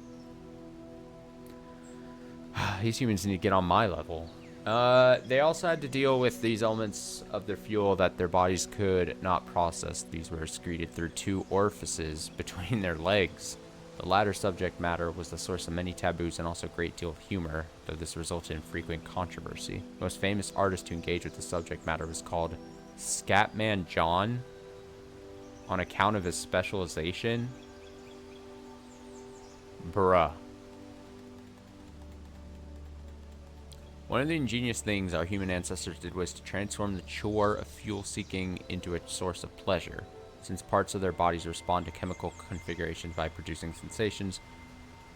These humans need to get on my level. They also had to deal with these elements of their fuel that their bodies could not process. These were excreted through 2 orifices between their legs. The latter subject matter was the source of many taboos and also a great deal of humor, though this resulted in frequent controversy. The most famous artist to engage with the subject matter was called Scatman John, on account of his specialization. Bruh. One of the ingenious things our human ancestors did was to transform the chore of fuel seeking into a source of pleasure. Since parts of their bodies respond to chemical configurations by producing sensations,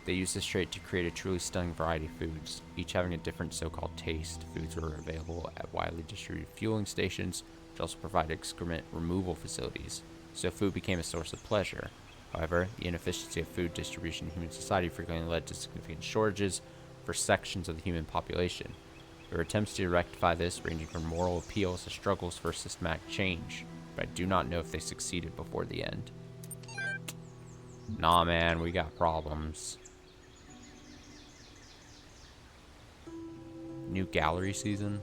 they used this trait to create a truly stunning variety of foods, each having a different so-called taste. Foods were available at widely distributed fueling stations, which also provided excrement removal facilities, so food became a source of pleasure. However, the inefficiency of food distribution in human society frequently led to significant shortages for sections of the human population. There were attempts to rectify this, ranging from moral appeals to struggles for systematic change, but I do not know if they succeeded before the end. Nah, man, we got problems. New gallery season.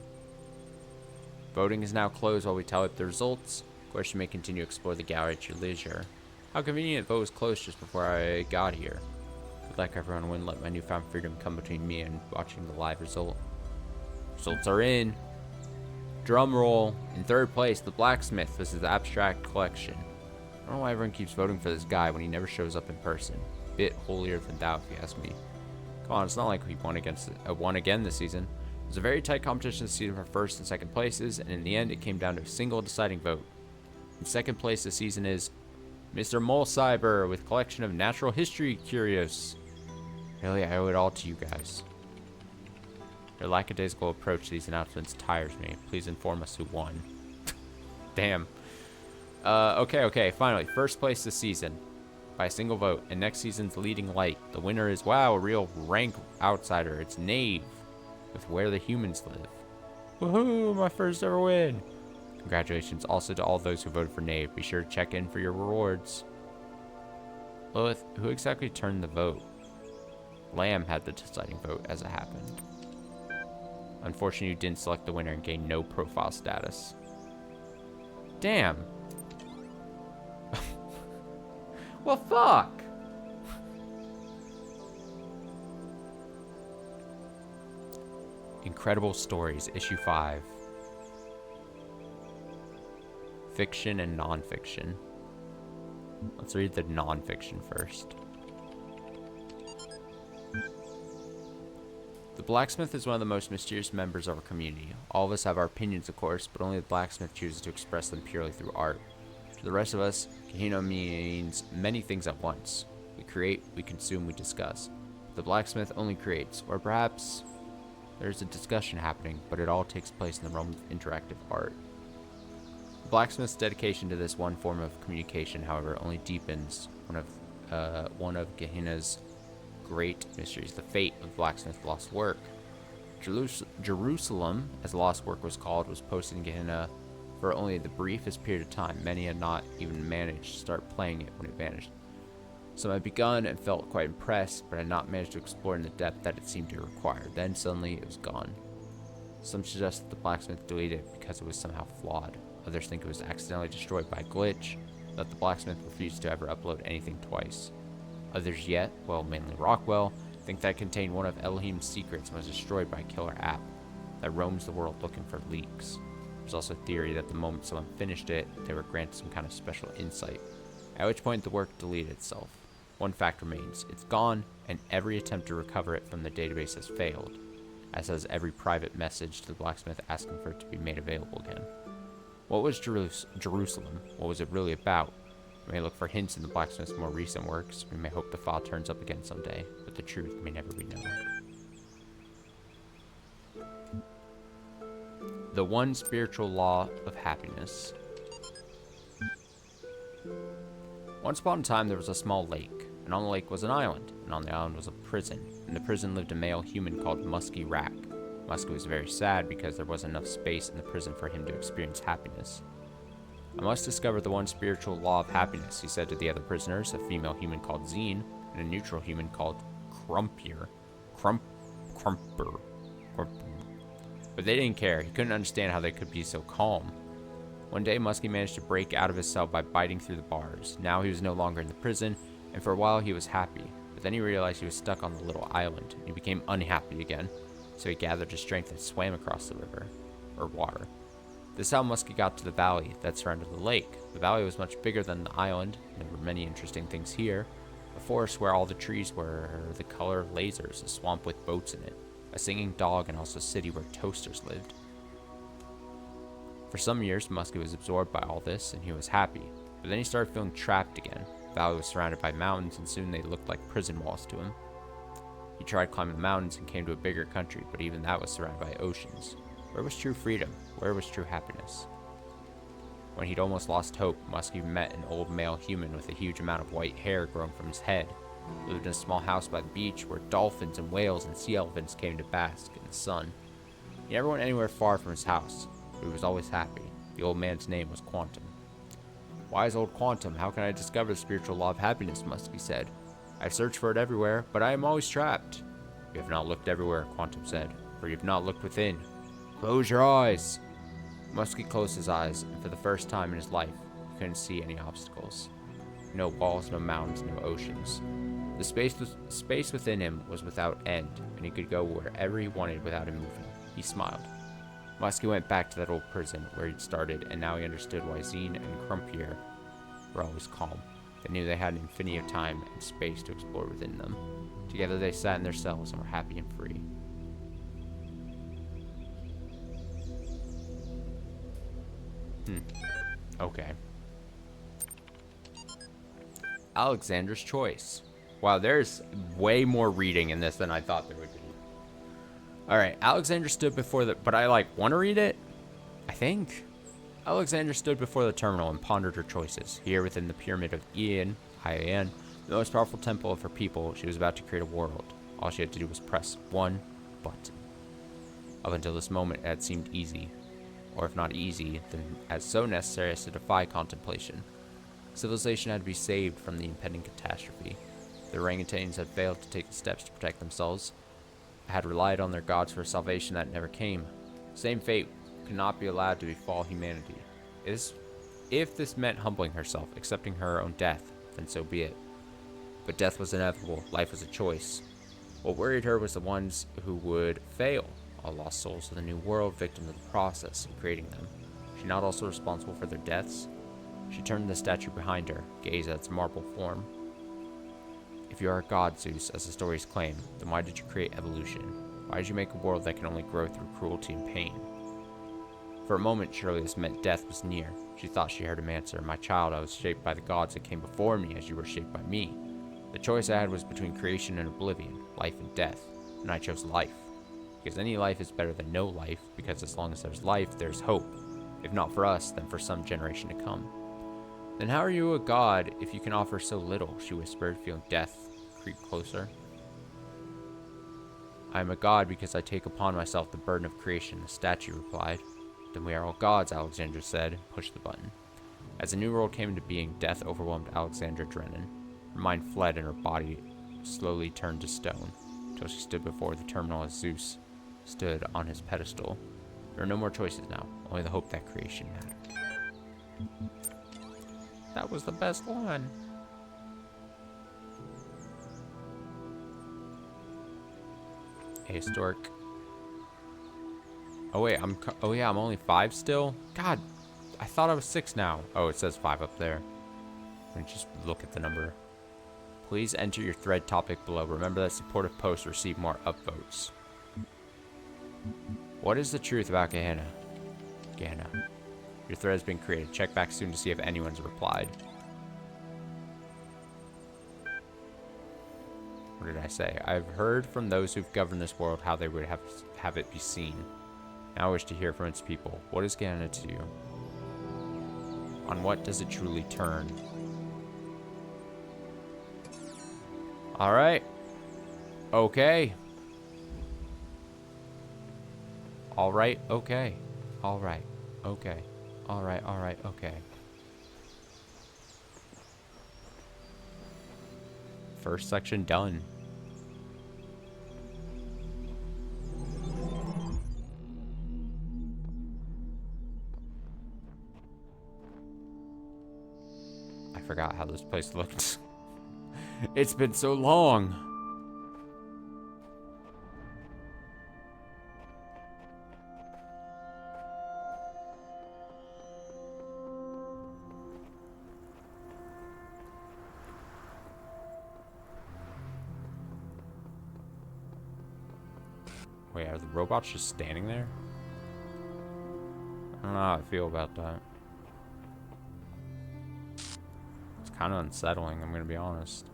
Voting is now closed while we tally up the results. Of course, you may continue to explore the gallery at your leisure. How convenient, vote was closed just before I got here. Good luck, everyone. Wouldn't let my newfound freedom come between me and watching the live result. Results are in. Drum roll. In 3rd place, the blacksmith. This is the abstract collection. I don't know why everyone keeps voting for this guy when he never shows up in person. Bit holier than thou, if you ask me. Come on, it's not like we won again this season. It was a very tight competition this season for 1st and 2nd places, and in the end, it came down to a single deciding vote. In 2nd place this season is Mr. Mulcyber with collection of natural history curios. Really, I owe it all to you guys. Your lackadaisical approach to these announcements tires me. Please inform us who won. Damn. Okay, finally. 1st place this season by a single vote, and next season's leading light. The winner is, wow, a real rank outsider. It's Knave with Where the Humans Live. Woohoo, my first ever win. Congratulations also to all those who voted for Knave. Be sure to check in for your rewards. Lilith, who exactly turned the vote? Lamb had the deciding vote, as it happened. Unfortunately, you didn't select the winner and gained no profile status. Damn. Well, fuck. Incredible Stories, Issue 5. Fiction and nonfiction. Let's read the nonfiction first. The blacksmith is one of the most mysterious members of our community. All of us have our opinions, of course, but only the blacksmith chooses to express them purely through art. To the rest of us, Kahino means many things at once. We create, we consume, we discuss. The blacksmith only creates, or perhaps there's a discussion happening, but it all takes place in the realm of interactive art. The blacksmith's dedication to this one form of communication, however, only deepens one of Gehenna's great mysteries, the fate of the blacksmith's lost work. Jerusalem, as the lost work was called, was posted in Gehenna for only the briefest period of time. Many had not even managed to start playing it when it vanished. Some had begun and felt quite impressed, but had not managed to explore in the depth that it seemed to require. Then suddenly it was gone. Some suggest that the blacksmith deleted it because it was somehow flawed. Others think it was accidentally destroyed by a glitch, that the blacksmith refused to ever upload anything twice. Others yet, well, mainly Rockwell, think that it contained one of Elohim's secrets and was destroyed by a killer app that roams the world looking for leaks. There's also a theory that the moment someone finished it, they were granted some kind of special insight, at which point the work deleted itself. One fact remains. It's gone, and every attempt to recover it from the database has failed, as has every private message to the blacksmith asking for it to be made available again. What was Jerusalem? What was it really about? We may look for hints in the blacksmith's more recent works. We may hope the file turns up again someday, but the truth may never be known. The one spiritual law of happiness. Once upon a time, there was a small lake, and on the lake was an island, and on the island was a prison. In the prison lived a male human called Musky Rack. Musky was very sad because there wasn't enough space in the prison for him to experience happiness. I must discover the one spiritual law of happiness, he said to the other prisoners, a female human called Zine, and a neutral human called Crumpier. Crumper. But they didn't care. He couldn't understand how they could be so calm. One day, Musky managed to break out of his cell by biting through the bars. Now he was no longer in the prison, and for a while he was happy. But then he realized he was stuck on the little island, and he became unhappy again. So he gathered his strength and swam across the river, or water. This is how Musky got to the valley that surrounded the lake. The valley was much bigger than the island, and there were many interesting things here. A forest where all the trees were the color of lasers, a swamp with boats in it, a singing dog, and also a city where toasters lived. For some years, Musky was absorbed by all this, and he was happy. But then he started feeling trapped again. The valley was surrounded by mountains, and soon they looked like prison walls to him. He tried climbing the mountains and came to a bigger country, but even that was surrounded by oceans. Where was true freedom? Where was true happiness? When he'd almost lost hope, Musky met an old male human with a huge amount of white hair growing from his head. He lived in a small house by the beach where dolphins and whales and sea elephants came to bask in the sun. He never went anywhere far from his house, but he was always happy. The old man's name was Quantum. Wise old Quantum, how can I discover the spiritual law of happiness? Musky said. I've searched for it everywhere, but I am always trapped. You have not looked everywhere, Quantum said, for you have not looked within. Close your eyes. Musky closed his eyes, and for the first time in his life, he couldn't see any obstacles. No walls, no mountains, no oceans. The space within him was without end, and he could go wherever he wanted without him moving. He smiled. Musky went back to that old prison where he'd started, and now he understood why Zine and Crumpier were always calm. They knew they had an infinity of time and space to explore within them. Together they sat in their cells and were happy and free. Okay. Alexander's Choice. Wow, there's way more reading in this than I thought there would be. Alright, Alexander stood before the... But I, want to read it? I think. Alexander stood before the terminal and pondered her choices. Here, within the pyramid of Ian, the most powerful temple of her people, she was about to create a world. All she had to do was press one button. Up until this moment, it had seemed easy. Or if not easy, then as so necessary as to defy contemplation. Civilization had to be saved from the impending catastrophe. The orangutans had failed to take the steps to protect themselves, had relied on their gods for a salvation that never came. Same fate could not be allowed to befall humanity. If this meant humbling herself, accepting her own death, then so be it. But death was inevitable. Life was a choice. What worried her was the ones who would fail, all lost souls of the new world, victims of the process of creating them. Was she not also responsible for their deaths? She turned to the statue behind her, gazed at its marble form. If you are a god, Zeus, as the stories claim, then why did you create evolution? Why did you make a world that can only grow through cruelty and pain? For a moment, surely this meant death was near. She thought she heard him answer, My child, I was shaped by the gods that came before me as you were shaped by me. The choice I had was between creation and oblivion, life and death, and I chose life. Because any life is better than no life, because as long as there's life, there's hope. If not for us, then for some generation to come. Then how are you a god if you can offer so little? She whispered, feeling death creep closer. I am a god because I take upon myself the burden of creation, the statue replied. Then we are all gods, Alexandra said, and pushed the button. As the new world came into being, death overwhelmed Alexandra Drennan. Her mind fled and her body slowly turned to stone, until she stood before the terminal as Zeus stood on his pedestal. There are no more choices now, only the hope that creation mattered. That was the best one. Historic. Oh wait, I'm only 5 still? God, I thought I was 6 now. Oh, it says 5 up there. Let me just look at the number. Please enter your thread topic below. Remember that supportive posts receive more upvotes. What is the truth about Gehenna? Gehenna. Your thread has been created. Check back soon to see if anyone's replied. What did I say? I've heard from those who've governed this world how they would have it be seen. Now I wish to hear from its people. What is Gehenna to you? On what does it truly turn? Alright. Okay. Alright, okay. Alright, okay. Alright, okay. First section done. I forgot how this place looked. It's been so long. Wait, are the robots just standing there? I don't know how I feel about that. It's kind of unsettling, I'm gonna be honest.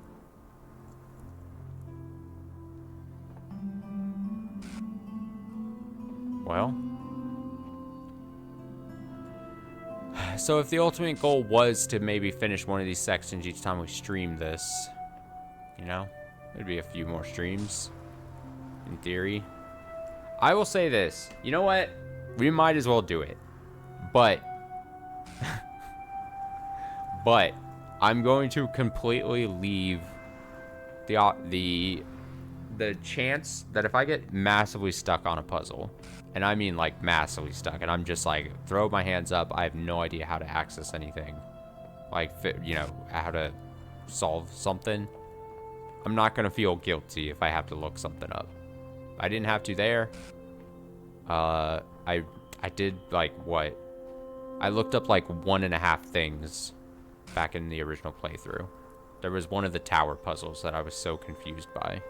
Well. So if the ultimate goal was to maybe finish one of these sections each time we stream this, you know, there'd be a few more streams, in theory. I will say this. You know what? We might as well do it. But but I'm going to completely leave the chance that if I get massively stuck on a puzzle, and I mean like massively stuck, and I'm just like throw my hands up, I have no idea how to access anything, like, you know, how to solve something, I'm not gonna feel guilty if I have to look something up. I didn't have to there. I did like what? I looked up like 1.5 things back in the original playthrough. There was one of the tower puzzles that I was so confused by.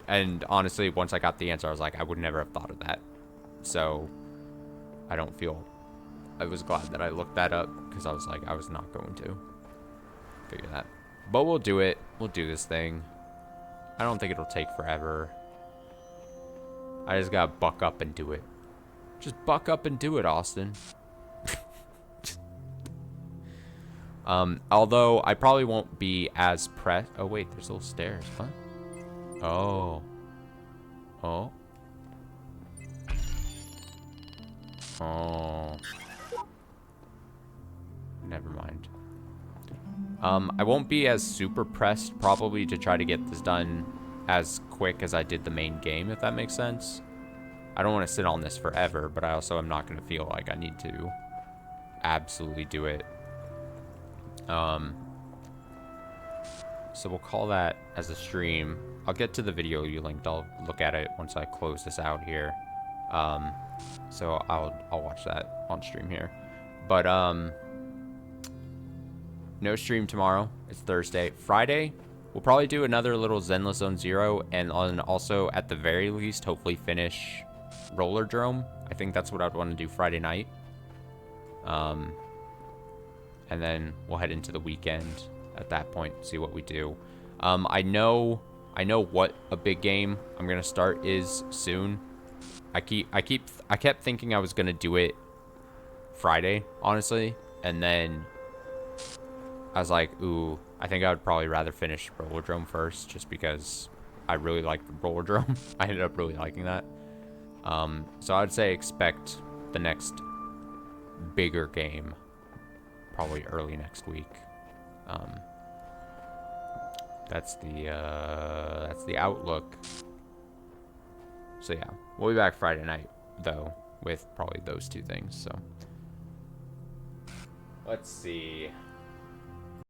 And honestly, once I got the answer, I was like, I would never have thought of that. So I was glad that I looked that up, because I was like, I was not going to figure that. But we'll do it. We'll do this thing. I don't think it'll take forever. I just gotta buck up and do it. Just buck up and do it, Austin. Although I probably won't be as pressed. Oh wait, there's little stairs. What? Oh. Oh. Oh. Never mind. I won't be as super pressed probably to try to get this done as quick as I did the main game, if that makes sense. I don't want to sit on this forever, but I also am not going to feel like I need to absolutely do it. So we'll call that as a stream. I'll get to the video you linked. I'll look at it once I close this out here. So I'll watch that on stream here. But no stream tomorrow. It's Thursday. Friday, we'll probably do another little Zenless Zone Zero, and also at the very least, hopefully finish Roller Drome. I think that's what I'd want to do Friday night. And then we'll head into the weekend at that point, see what we do. I know what a big game I'm gonna start is soon. I kept thinking I was gonna do it Friday, honestly, and then I was like, ooh, I think I would probably rather finish Roller Drome first, just because I really like the Roller Drome. I ended up really liking that. So I'd say expect the next bigger game probably early next week. That's the outlook. So yeah, we'll be back Friday night though with probably those two things. So let's see.